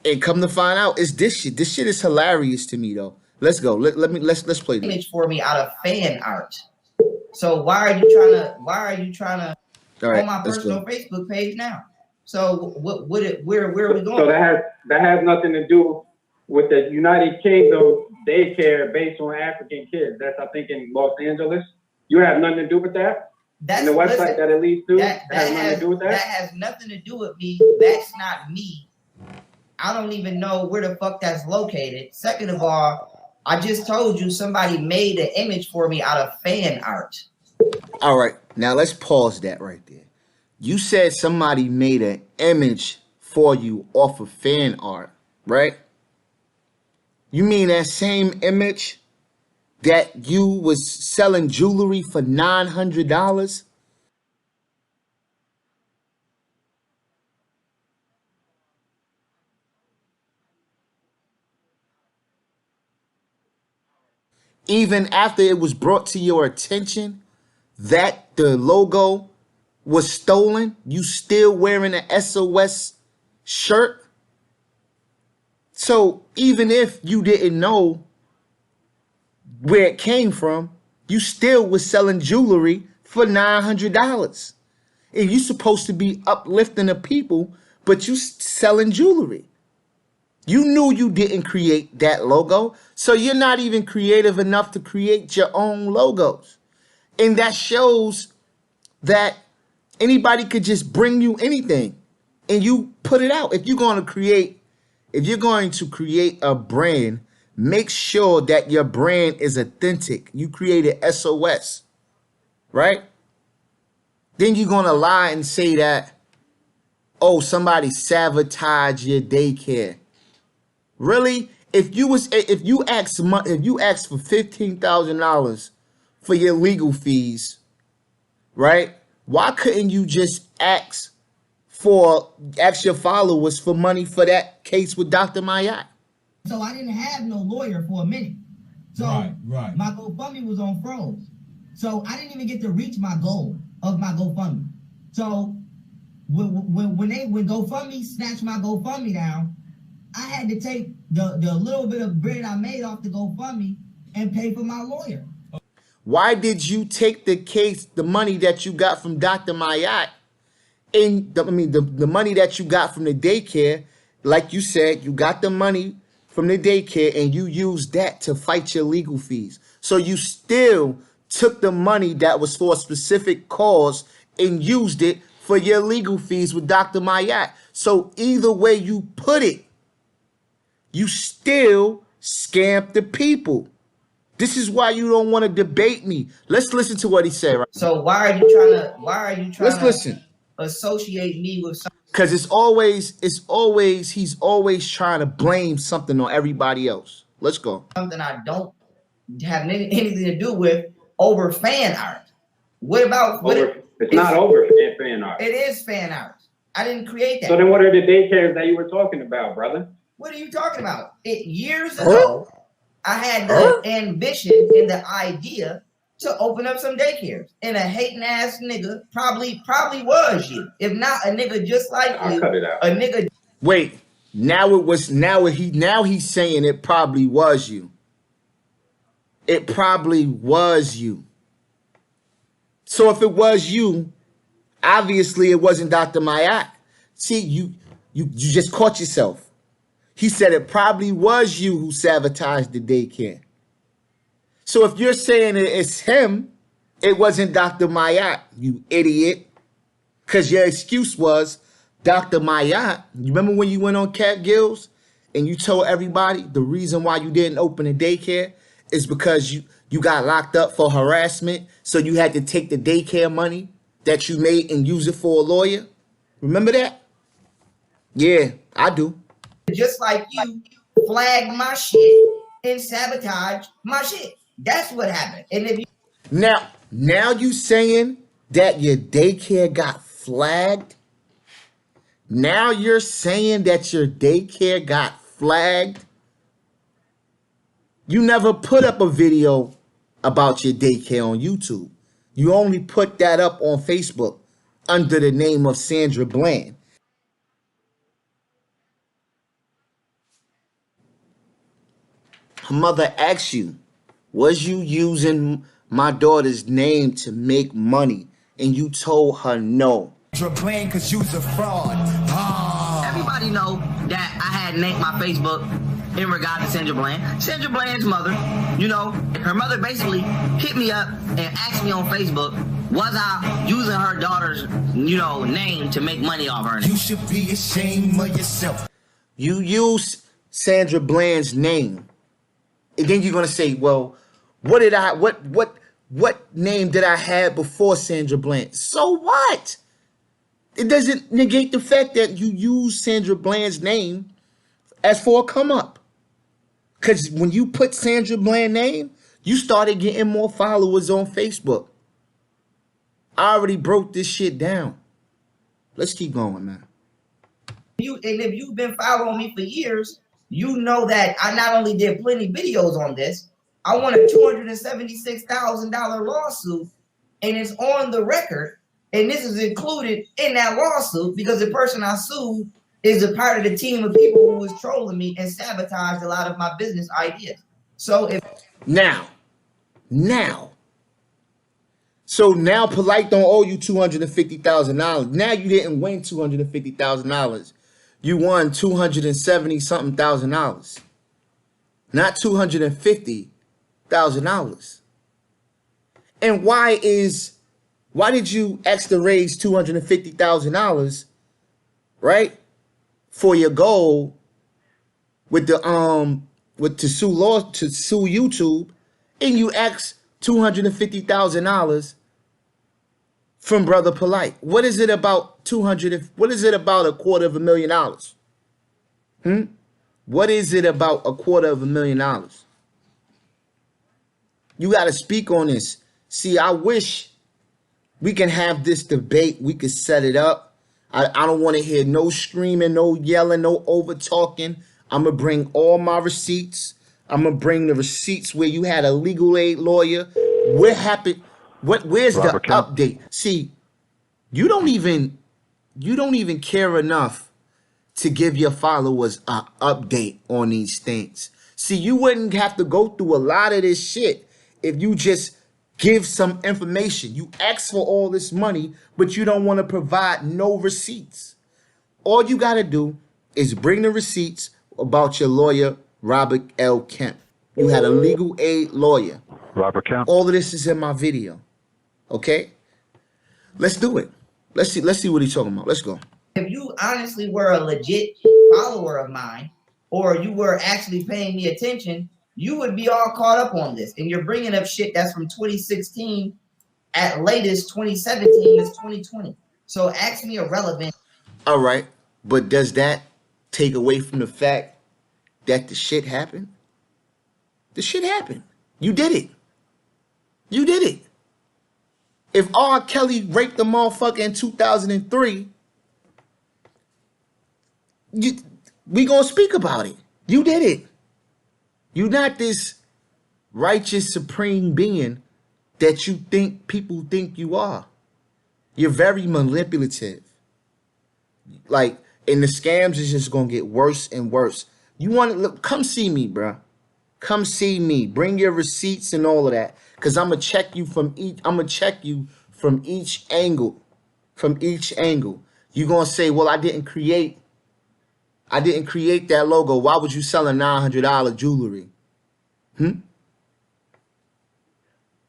And come to find out, it's this shit. This shit is hilarious to me, though. Let's go. Let's play this. Image for me out of fan art. So why are you trying to on my personal Facebook page now? So where are we going? So that has nothing to do with the United Kingdom daycare based on African kids. That's, I think, in Los Angeles. You have nothing to do with that? And the website that it leads to has nothing to do with that? That has nothing to do with me. That's not me. I don't even know where the fuck that's located. Second of all, I just told you somebody made an image for me out of fan art. All right, now let's pause that right there. You said somebody made an image for you off of fan art, right? You mean that same image that you was selling jewelry for $900? Even after it was brought to your attention that the logo was stolen, you still wearing an SOS shirt? So even if you didn't know where it came from, you still was selling jewelry for $900. And you supposed to be uplifting the people, but you selling jewelry. You knew you didn't create that logo, so you're not even creative enough to create your own logos. And that shows that anybody could just bring you anything and you put it out. If you're going to create a brand, make sure that your brand is authentic. You created SOS, right? then you're gonna lie and say that, oh, somebody sabotaged your daycare. Really? If you asked for $15,000 for your legal fees, right? Why couldn't you just ask your followers for money for that case with Dr. Mayat? So I didn't have no lawyer for a minute. So right. My GoFundMe was on froze. So I didn't even get to reach my goal of my GoFundMe. So when GoFundMe snatched my GoFundMe down, I had to take the little bit of bread I made off the GoFundMe and pay for my lawyer. Why did you take the money that you got from Dr. Mayat, the money that you got from the daycare? Like you said, you got the money from the daycare and you used that to fight your legal fees. So you still took the money that was for a specific cause and used it for your legal fees with Dr. Mayat. So either way you put it, you still scammed the people. This is why you don't want to debate me. Let's listen to what he said. Right? So why are you trying Let's listen. Associate me with something? Because he's always trying to blame something on everybody else. Let's go. Something I don't have anything to do with over fan art. What about it's not over fan art. It is fan art. I didn't create that. So then what are the daycares that you were talking about, brother? What are you talking about? Years ago, I had the ambition and the idea to open up some daycares. And a hating ass nigga probably was you. If not a nigga just like you, cut it out. A nigga. Wait, now he's saying it probably was you. It probably was you. So if it was you, obviously it wasn't Dr. Mayat. See, you just caught yourself. He said it probably was you who sabotaged the daycare. So if you're saying it's him, it wasn't Dr. Mayat, you idiot. Because your excuse was Dr. Mayat. You remember when you went on Cat Gills and you told everybody the reason why you didn't open a daycare is because you got locked up for harassment, so you had to take the daycare money that you made and use it for a lawyer? Remember that? Yeah, I do. Just like you flag my shit and sabotage my shit. That's what happened. And if you now you saying that your daycare got flagged? Now you're saying that your daycare got flagged? You never put up a video about your daycare on YouTube. You only put that up on Facebook under the name of Sandra Bland. Her mother asked you, was you using my daughter's name to make money? And you told her no. Cause you's a fraud. Everybody know that I had named my Facebook in regard to Sandra Bland. Sandra Bland's mother, her mother basically hit me up and asked me on Facebook, was I using her daughter's, name to make money off her name? You should be ashamed of yourself. You use Sandra Bland's name. And then you're gonna say, well, what name did I have before Sandra Bland? So what? It doesn't negate the fact that you use Sandra Bland's name as for a come up. Because when you put Sandra Bland's name, you started getting more followers on Facebook. I already broke this shit down. Let's keep going, man. If you've been following me for years, you know that I not only did plenty videos on this, I won a $276,000 lawsuit, and it's on the record, and this is included in that lawsuit because the person I sued is a part of the team of people who was trolling me and sabotaged a lot of my business ideas. So now Polite don't owe you $250,000. Now you didn't win $250,000. You won $270-something thousand, not $250,000. And why did you ask to raise $250,000, right, for your goal with the to sue YouTube, and you asked $250,000 from Brother Polite? What is it about 200? What is it about $250,000? What is it about $250,000? You got to speak on this. See, I wish we can have this debate. We could set it up. I don't want to hear no screaming, no yelling, no over talking. I'm going to bring all my receipts. I'm going to bring the receipts where you had a legal aid lawyer. What happened? Where's the update? See, you don't even care enough to give your followers an update on these things. See, you wouldn't have to go through a lot of this shit if you just give some information. You ask for all this money, but you don't want to provide no receipts. All you got to do is bring the receipts about your lawyer, Robert L. Kemp. You had a legal aid lawyer. Robert Kemp. All of this is in my video. Okay? Let's do it. Let's see what he's talking about. Let's go. If you honestly were a legit follower of mine, or you were actually paying me attention, you would be all caught up on this. And you're bringing up shit that's from 2016, at latest 2017 is 2020. So ask me irrelevant. All right. But does that take away from the fact that the shit happened? The shit happened. You did it. You did it. If R. Kelly raped the motherfucker in 2003, we gonna speak about it. You did it. You're not this righteous supreme being that you think people think you are. You're very manipulative. Like, and the scams is just gonna get worse and worse. You want to look? Come see me, bro. Come see me. Bring your receipts and all of that, cause I'm gonna check you from each. I'm gonna check you from each angle. From each angle, you're gonna say, "Well, I didn't create that logo. Why would you sell a $900 jewelry?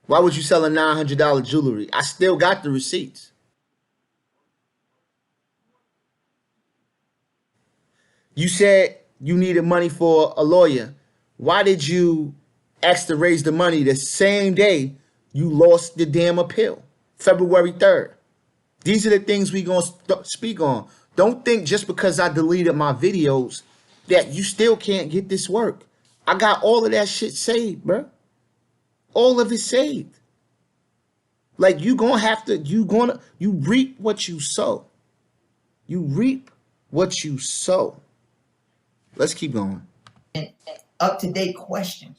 Why would you sell a $900 jewelry? I still got the receipts. You said you needed money for a lawyer. Why did you ask to raise the money the same day you lost the damn appeal? February 3rd. These are the things we gonna speak on. Don't think just because I deleted my videos that you still can't get this work. I got all of that shit saved, bro. All of it saved. Like, you reap what you sow. You reap what you sow. Let's keep going. Up-to-date question.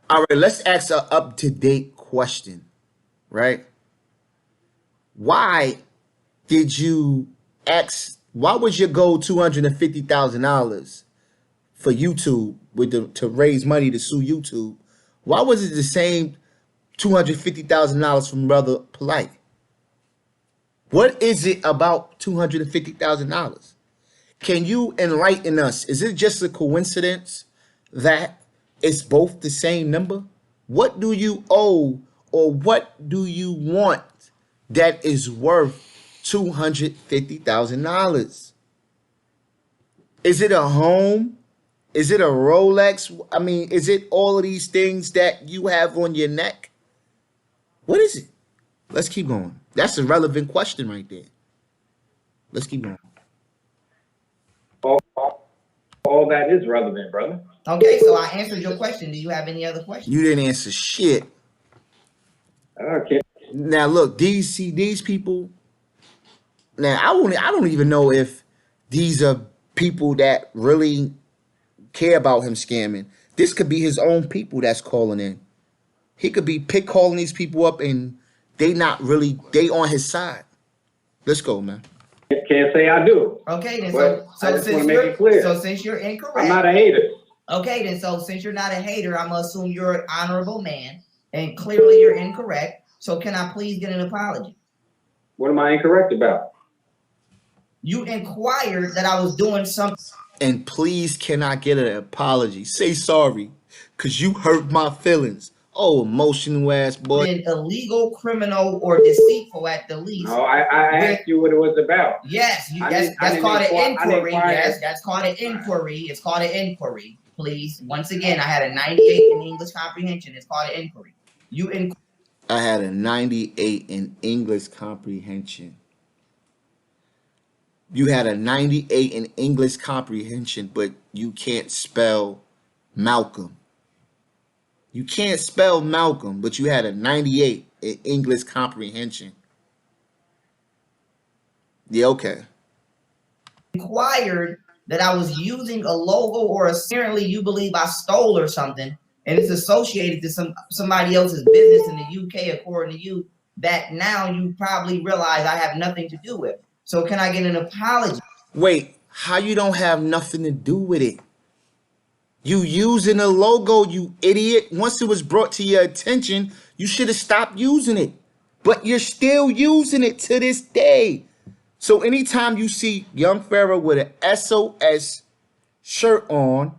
All right, let's ask an up-to-date question, right? Why did you ask? Why was your goal $250,000 for YouTube to raise money to sue YouTube? Why was it the same $250,000 from Brother Polite? What is it about $250,000? Can you enlighten us? Is it just a coincidence that it's both the same number? What do you owe, or what do you want that is worth $250,000? Is it a home? Is it a Rolex? I mean, is it all of these things that you have on your neck? What is it? Let's keep going. That's a relevant question right there. Let's keep going. All that is relevant, brother. Okay, so I answered your question. Do you have any other questions? You didn't answer shit. Okay. Now look, these people. Now I don't even know if these are people that really care about him scamming. This could be his own people that's calling in. He could be calling these people up and they on his side. Let's go, man. Can't say I do. Okay, then so since you're incorrect, I'm not a hater. Okay, then so since you're not a hater, I'm gonna assume you're an honorable man, and clearly you're incorrect. So can I please get an apology? What am I incorrect about? You inquired that I was doing something. And please, can I get an apology? Say sorry, cause you hurt my feelings. Oh, emotional ass boy. Illegal, criminal, or deceitful at the least. No, I asked you what it was was about. Yes, that's called an inquiry. Yes, that's called an inquiry. It's called an inquiry. Please, once again, I had a 98 in English comprehension. It's called an inquiry. I had a 98 in English comprehension. You had a 98 in English comprehension, but you can't spell Malcolm. You can't spell Malcolm, but you had a 98 in English comprehension. Yeah, okay. Inquired that I was using a logo, or apparently you believe I stole or something, and it's associated to somebody else's business in the UK, according to you, that now you probably realize I have nothing to do with. So can I get an apology? Wait, how you don't have nothing to do with it? You using a logo, you idiot. Once it was brought to your attention, you should have stopped using it. But you're still using it to this day. So anytime you see young Pharaoh with an SOS shirt on,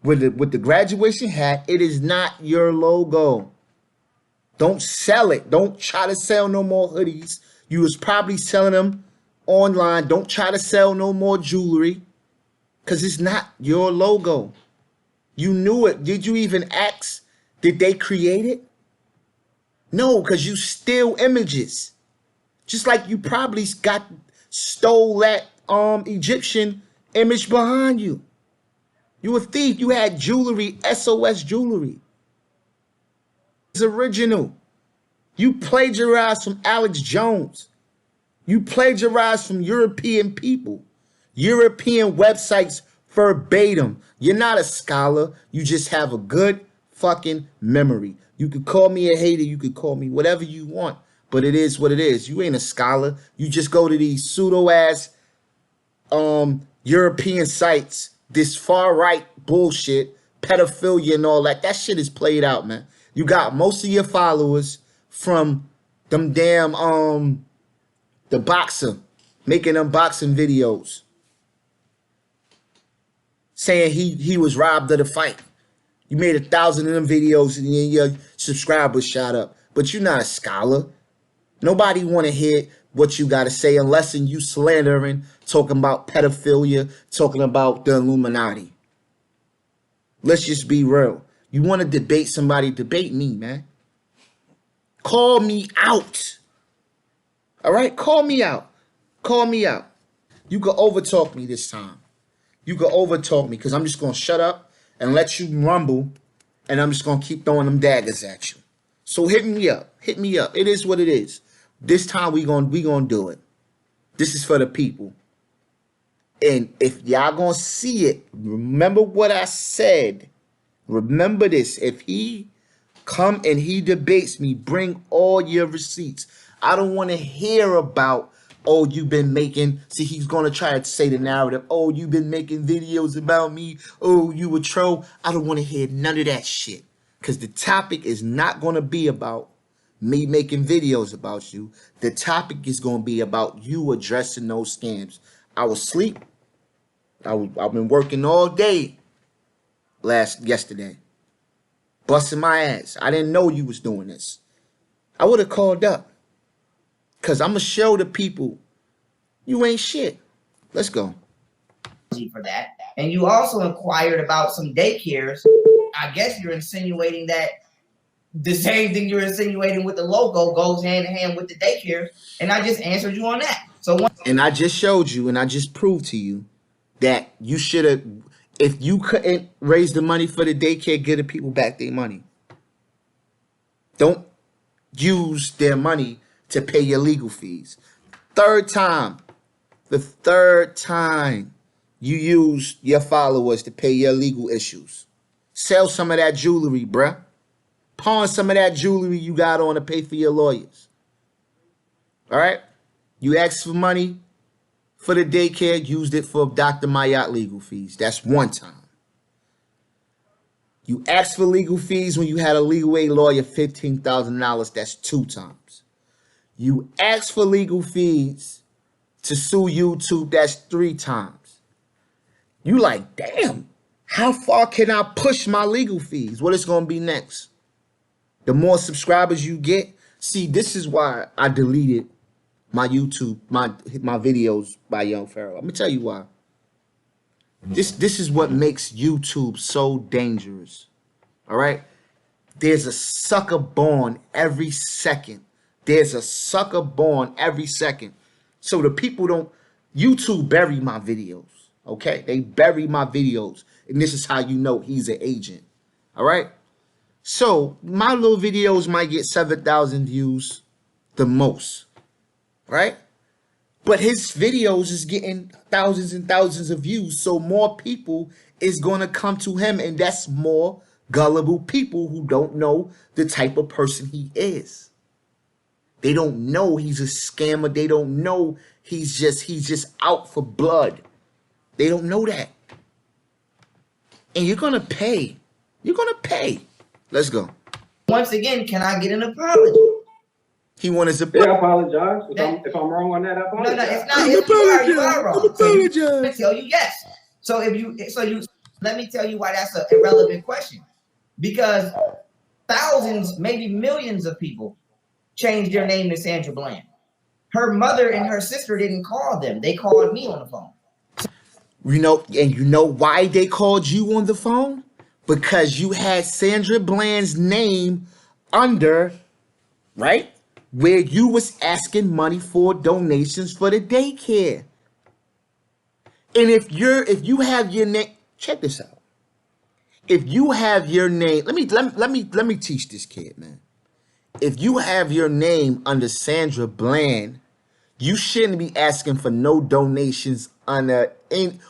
with the graduation hat, it is not your logo. Don't sell it. Don't try to sell no more hoodies. You was probably selling them online. Don't try to sell no more jewelry, because it's not your logo. You knew it. Did you even ask? Did they create it? No, because you steal images. Just like you probably stole that Egyptian image behind you. You a thief. You had jewelry, SOS jewelry. It's original. You plagiarized from Alex Jones. You plagiarized from European people. European websites verbatim. You're not a scholar. You just have a good fucking memory. You could call me a hater. You could call me whatever you want. But it is what it is. You ain't a scholar. You just go to these pseudo-ass European sites. This far-right bullshit, pedophilia and all that. That shit is played out, man. You got most of your followers from them damn, the boxer, making unboxing videos. Saying he was robbed of the fight. You made 1,000 of them videos and your subscribers shot up. But you're not a scholar. Nobody want to hear what you got to say unless you slandering, talking about pedophilia, talking about the Illuminati. Let's just be real. You want to debate somebody, debate me, man. Call me out. All right? Call me out. Call me out. You can overtalk me this time. You can overtalk me because I'm just going to shut up and let you rumble, and I'm just going to keep throwing them daggers at you. So hit me up. Hit me up. It is what it is. This time we gonna do it. This is for the people. And if y'all gonna see it, remember what I said. Remember this. If he come and he debates me, bring all your receipts. I don't want to hear about, oh, you've been making, see, he's going to try to say the narrative, oh, you've been making videos about me, oh, you a troll. I don't want to hear none of that shit. Because the topic is not going to be about me making videos about you. The topic is going to be about you addressing those scams. I was asleep. I've been working all day yesterday. Busting my ass. I didn't know you was doing this. I would have called up. Because I'm going to show the people you ain't shit. Let's go. For that. And you also inquired about some daycares. I guess you're insinuating that the same thing you're insinuating with the logo goes hand in hand with the daycare. And I just answered you on that. And I just showed you and I just proved to you that you should have, if you couldn't raise the money for the daycare, give the people back their money. Don't use their money to pay your legal fees. The third time you use your followers to pay your legal issues. Sell some of that jewelry, bruh. Pawn some of that jewelry you got on to pay for your lawyers. All right? You asked for money for the daycare, used it for Dr. Mayat legal fees. That's one time. You asked for legal fees when you had a legal aid lawyer, $15,000. That's 2 times. You asked for legal fees to sue YouTube. That's 3 times. You like, damn, how far can I push my legal fees? What is going to be next? The more subscribers you get. See, this is why I deleted my YouTube, my videos by Young Pharaoh. I'm going to tell you why. This is what makes YouTube so dangerous. All right? There's a sucker born every second. There's a sucker born every second. So the people don't, YouTube bury my videos, okay? They bury my videos. And this is how you know he's an agent, all right? So my little videos might get 7,000 views the most, right? But his videos is getting thousands and thousands of views. So more people is going to come to him. And that's more gullible people who don't know the type of person he is. They don't know he's a scammer. They don't know he's just out for blood. They don't know that. And you're going to pay. You're going to pay. Let's go. Once again, can I get an apology? He wanted to. Yeah, I apologize. If I'm wrong on that, I apologize. No, it's not. You are wrong. So I tell you yes. So let me tell you why that's an irrelevant question. Because thousands, maybe millions of people changed their name to Sandra Bland. Her mother and her sister didn't call them. They called me on the phone. You know, and you know why they called you on the phone? Because you had Sandra Bland's name under, right? Where you was asking money for donations for the daycare. And if you have your name, check this out. If you have your name, let me teach this kid, man. If you have your name under Sandra Bland, you shouldn't be asking for no donations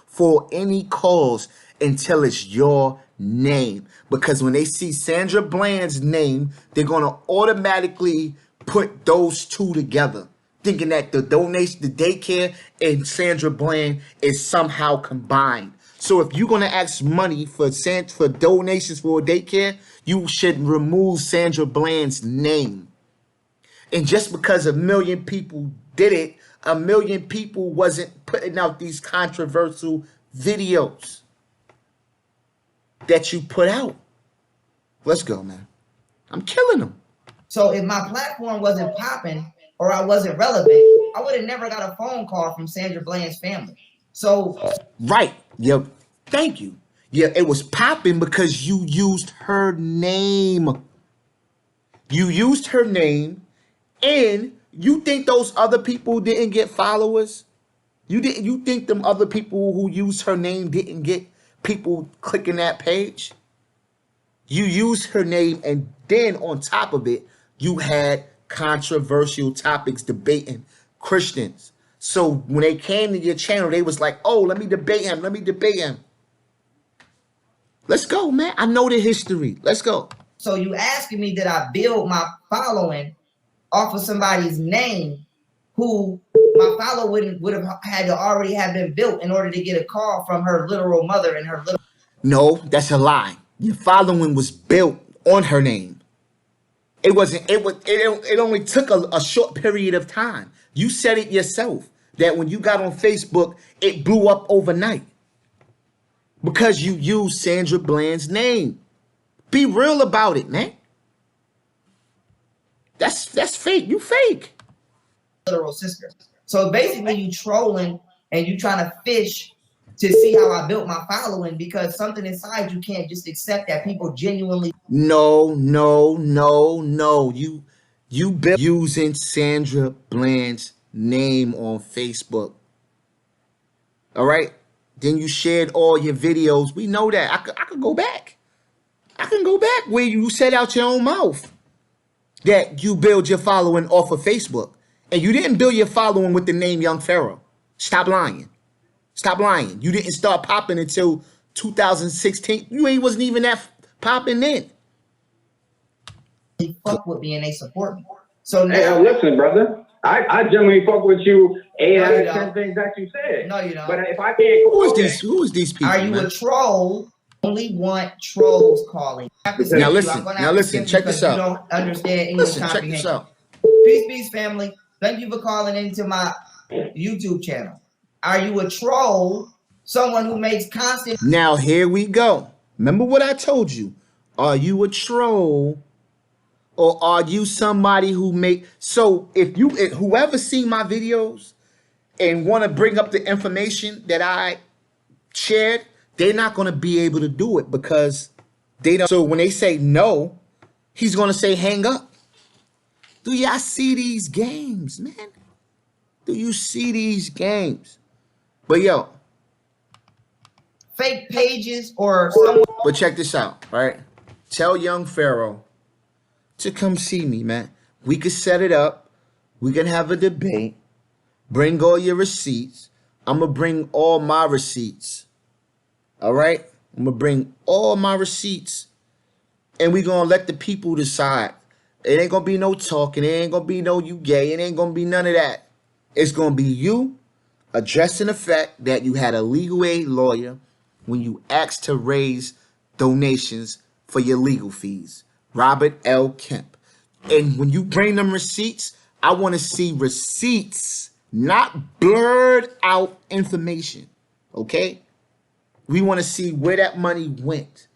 for any cause until it's your name. Because when they see Sandra Bland's name, they're gonna automatically put those two together, thinking that the donation, the daycare, and Sandra Bland is somehow combined. So if you're gonna ask money for donations for a daycare, you should remove Sandra Bland's name. And just because a million people did it, a million people wasn't putting out these controversial videos that you put out. Let's go, man. I'm killing them. So if my platform wasn't popping or I wasn't relevant, I would have never got a phone call from Sandra Bland's family. So right. Yeah. Thank you. Yeah, it was popping because you used her name. You used her name, and you think those other people didn't get followers? You think them other people who used her name didn't get people clicking that page? You used her name, and then on top of it, you had controversial topics debating Christians. So when they came to your channel, they was like, oh, let me debate him. Let me debate him. Let's go, man. I know the history. Let's go. So you asking me that I build my following off of somebody's name who my follower would have had to already have been built in order to get a call from her literal mother and her little. No, that's a lie. Your following was built on her name. It wasn't. It only took a short period of time. You said it yourself that when you got on Facebook, it blew up overnight because you used Sandra Bland's name. Be real about it, man. That's fake. You fake. Literal sister. So basically, you trolling and you trying to fish to see how I built my following because something inside you can't just accept that people genuinely. No. You built using Sandra Bland's name on Facebook. All right. Then you shared all your videos. We know that. I could go back. I can go back where you said out your own mouth that you build your following off of Facebook. And you didn't build your following with the name Young Pharaoh. Stop lying. Stop lying. You didn't start popping until 2016. You wasn't even that popping then. They fuck with me and they support me. So now, hey, listen, brother. I generally fuck with you 8 out of 10 things that you said. No, you don't. But if I can't, who is these people? Are you a troll? Only want trolls calling. Now listen. Check this out. You don't understand English comprehension. Check this out. Peace, family. Thank you for calling into my YouTube channel. Are you a troll? Someone who makes constant. Now here we go. Remember what I told you. Are you a troll? Or are you somebody who make so if whoever seen my videos and want to bring up the information that I shared, they're not going to be able to do it because they don't. So when they say no, he's gonna say hang up. Do y'all see these games, man? Do you see these games? But yo, Fake pages or someone. but check this out, right? Tell young Pharaoh to come see me, man. We could set it up. We can have a debate. Bring all your receipts. I'm going to bring all my receipts. All right? I'm going to bring all my receipts. And we going to let the people decide. It ain't going to be no talking. It ain't going to be no you gay. It ain't going to be none of that. It's going to be you addressing the fact that you had a legal aid lawyer when you asked to raise donations for your legal fees. Robert L. Kemp. And when you bring them receipts, I want to see receipts, not blurred out information. Okay? We want to see where that money went.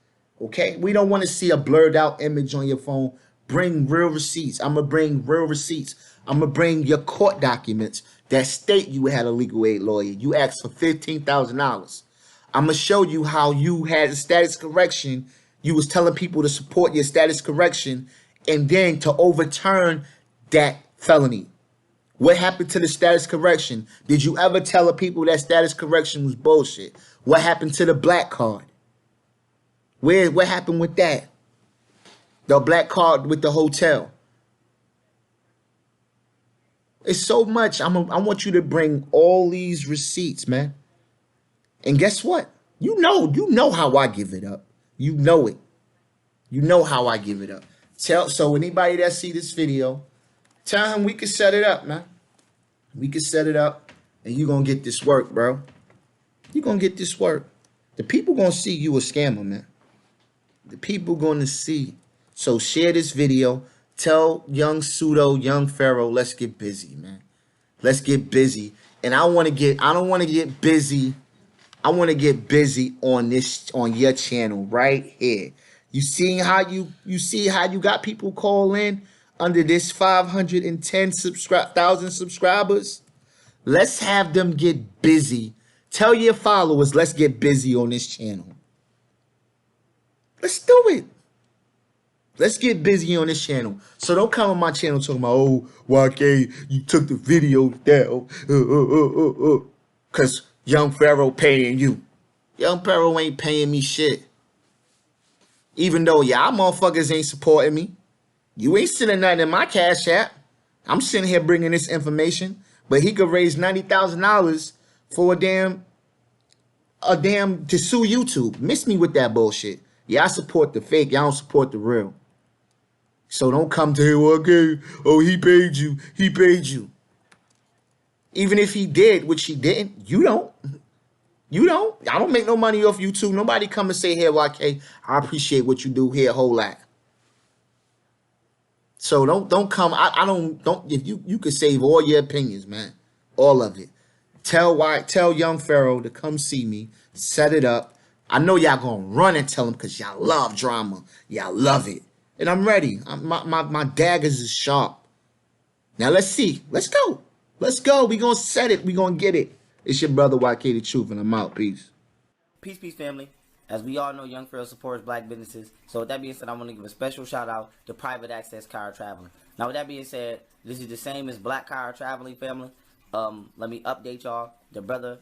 Okay? We don't want to see a blurred out image on your phone. Bring real receipts. I'm going to bring real receipts. I'm going to bring your court documents that state you had a legal aid lawyer. You asked for $15,000. I'm going to show you how you had a status correction. You was telling people to support your status correction and then to overturn that felony. What happened to the status correction? Did you ever tell the people that status correction was bullshit? What happened to the black card? What happened with that? The black card with the hotel. It's so much. I want you to bring all these receipts, man. And guess what? You know how I give it up. You know it. You know how I give it up. So anybody that see this video, tell him we can set it up, man. We can set it up and you gonna get this work, bro. You gonna get this work. The people gonna see you a scammer, man. The people gonna see. So share this video. Tell young Pharaoh, let's get busy, man. Let's get busy. And I don't want to get busy. I want to get busy on your channel right here. You see how you got people call in under this 510,000 subscribers? Let's have them get busy. Tell your followers, let's get busy on this channel. Let's do it. Let's get busy on this channel. So don't come on my channel talking about, oh, YK, you took the video down. Because young Pharaoh paying you. Young Pharaoh ain't paying me shit. Even though y'all motherfuckers ain't supporting me. You ain't sending nothing in my Cash App. I'm sitting here bringing this information. But he could raise $90,000 for a damn to sue YouTube. Miss me with that bullshit. Y'all support the fake. Y'all don't support the real. So don't come to here, okay, oh, he paid you. He paid you. Even if he did, which he didn't, you don't. You don't. I don't make no money off YouTube. Nobody come and say, here, YK, I appreciate what you do here a whole lot. So don't come. I don't if you could save all your opinions, man. All of it. Tell young Pharaoh to come see me. Set it up. I know y'all gonna run and tell him because y'all love drama. Y'all love it. And I'm ready. My daggers is sharp. Now let's see. Let's go. Let's go. We gonna set it. We gonna get it. It's your brother YK the Truth, and I'm out. Peace. Peace, family. As we all know, Young Pharaoh supports black businesses. So with that being said, I want to give a special shout out to Private Access Car Traveling. Now with that being said, this is the same as Black Car Traveling, family. Let me update y'all. The brother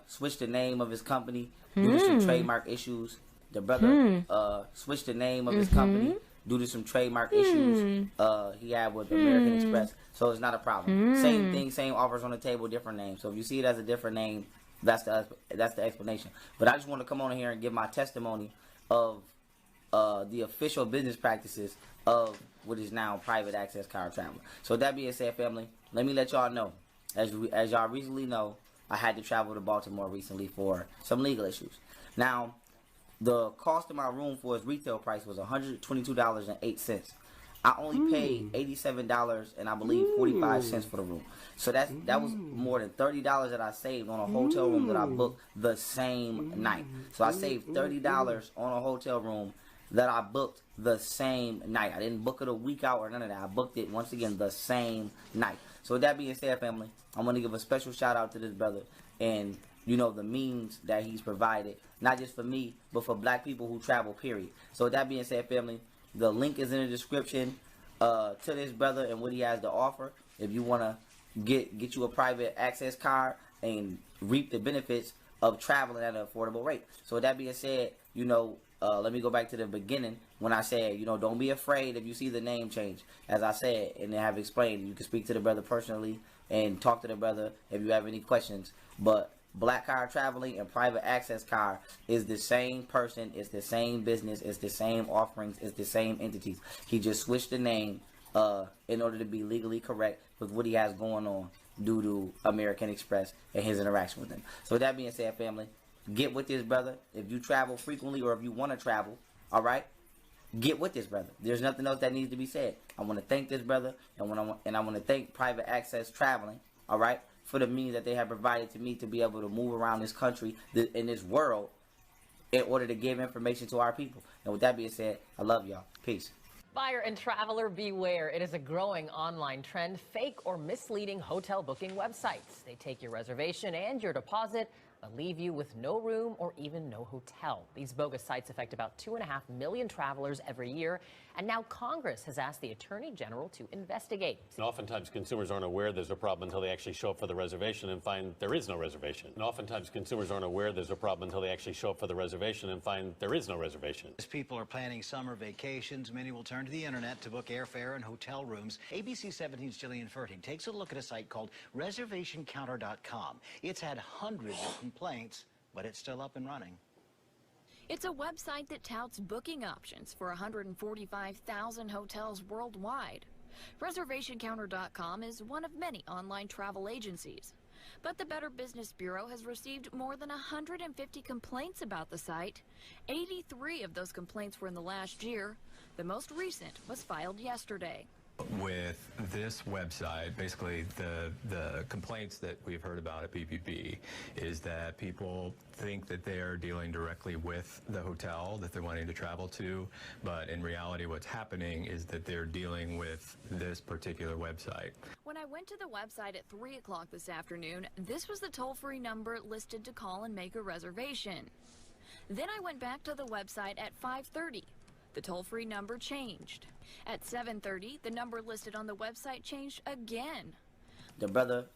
switched the name of his company due to some trademark issues. The brother switched the name of his company due to some trademark issues he had with American Express. So it's not a problem. Same thing, same offers on the table, different name. So if you see it as a different name, that's the explanation. But I just want to come on here and give my testimony of the official business practices of what is now Private Access Car Traveling. So with that being said, family, let me let y'all know. As y'all recently know, I had to travel to Baltimore recently for some legal issues. Now, the cost of my room for its retail price was $122.08. I only paid $87 and I believe 45 cents for the room. So that was more than $30 that I saved on a hotel room that I booked the same night. So I saved $30 on a hotel room that I booked the same night. I didn't book it a week out or none of that. I booked it once again the same night. So with that being said, family, I'm going to give a special shout out to this brother and, you know, the means that he's provided, not just for me, but for black people who travel, period. So with that being said, family, The link is in the description to this brother and what he has to offer. If you want to get you a private access card and reap the benefits of traveling at an affordable rate. So with that being said, you know, let me go back to the beginning when I said, you know, don't be afraid if you see the name change. As I said and I have explained, you can speak to the brother personally and talk to the brother if you have any questions. But Black Card Traveling and Private Access Card is the same person, it's the same business, it's the same offerings, it's the same entities. He just switched the name in order to be legally correct with what he has going on due to American Express and his interaction with them. So with that being said, family, get with this brother. If you travel frequently or if you want to travel, all right, get with this brother. There's nothing else that needs to be said. I want to thank this brother, and I want to thank Private Access Traveling, all right, for the means that they have provided to me to be able to move around this country, in this world, in order to give information to our people. And with that being said, I love y'all. Peace. Buyer and traveler beware. It is a growing online trend. Fake or misleading hotel booking websites. They take your reservation and your deposit, but leave you with no room or even no hotel. These bogus sites affect about 2.5 million travelers every year. And now Congress has asked the Attorney General to investigate. And oftentimes consumers aren't aware there's a problem until they actually show up for the reservation and find there is no reservation. And oftentimes consumers aren't aware there's a problem until they actually show up for the reservation and find there is no reservation. As people are planning summer vacations, many will turn to the internet to book airfare and hotel rooms. ABC 17's Jillian Fertig takes a look at a site called reservationcounter.com. It's had hundreds of complaints, but it's still up and running. It's a website that touts booking options for 145,000 hotels worldwide. ReservationCounter.com is one of many online travel agencies. But the Better Business Bureau has received more than 150 complaints about the site. 83 of those complaints were in the last year. The most recent was filed yesterday. With this website, basically the complaints that we've heard about at BBB is that people think that they are dealing directly with the hotel that they're wanting to travel to, but in reality what's happening is that they're dealing with this particular website. When I went to the website at 3 o'clock this afternoon, this was the toll-free number listed to call and make a reservation. Then I went back to the website at 5:30. The toll-free number changed. At 7:30, the number listed on the website changed again. The brother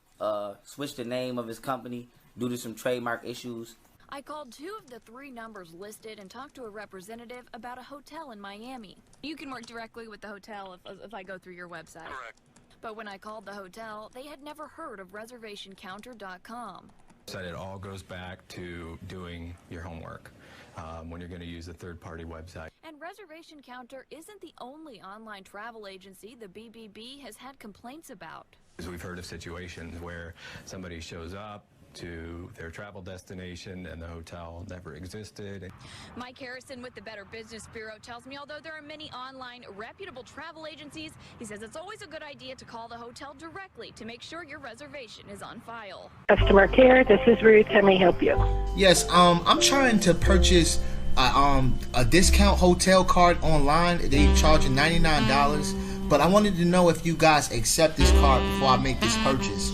switched the name of his company due to some trademark issues. I called 2 of the 3 numbers listed and talked to a representative about a hotel in Miami. You can work directly with the hotel if I go through your website. Correct. But when I called the hotel, they had never heard of ReservationCounter.com. So it all goes back to doing your homework when you're going to use a third-party website. And Reservation Counter isn't the only online travel agency the BBB has had complaints about. We've heard of situations where somebody shows up to their travel destination and the hotel never existed. Mike Harrison with the Better Business Bureau tells me although there are many online reputable travel agencies, he says it's always a good idea to call the hotel directly to make sure your reservation is on file. Customer care, this is Ruth. How may I help you? Yes, I'm trying to purchase a discount hotel card online. They charging $99, but I wanted to know if you guys accept this card before I make this purchase.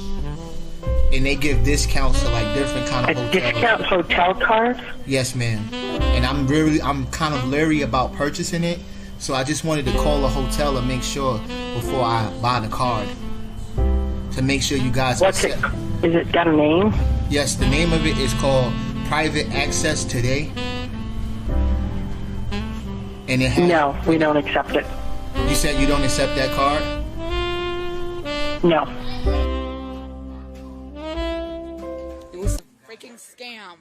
And they give discounts to like different kind of hotels. Discount hotel card? Yes, ma'am. And I'm kind of leery about purchasing it, so I just wanted to call a hotel and make sure before I buy the card to make sure you guys accept. Is it got a name? Yes, the name of it is called Private Access Today. And it has, no, we don't accept it. You said you don't accept that card? No. Freaking scam.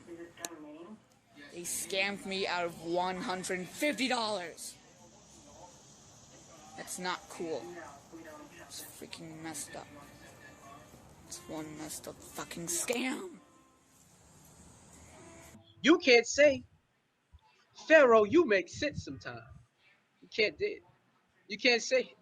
They scammed me out of $150. That's not cool. It's freaking messed up. It's one messed up fucking scam. You can't say, Pharaoh, you make sense sometimes. You can't say it.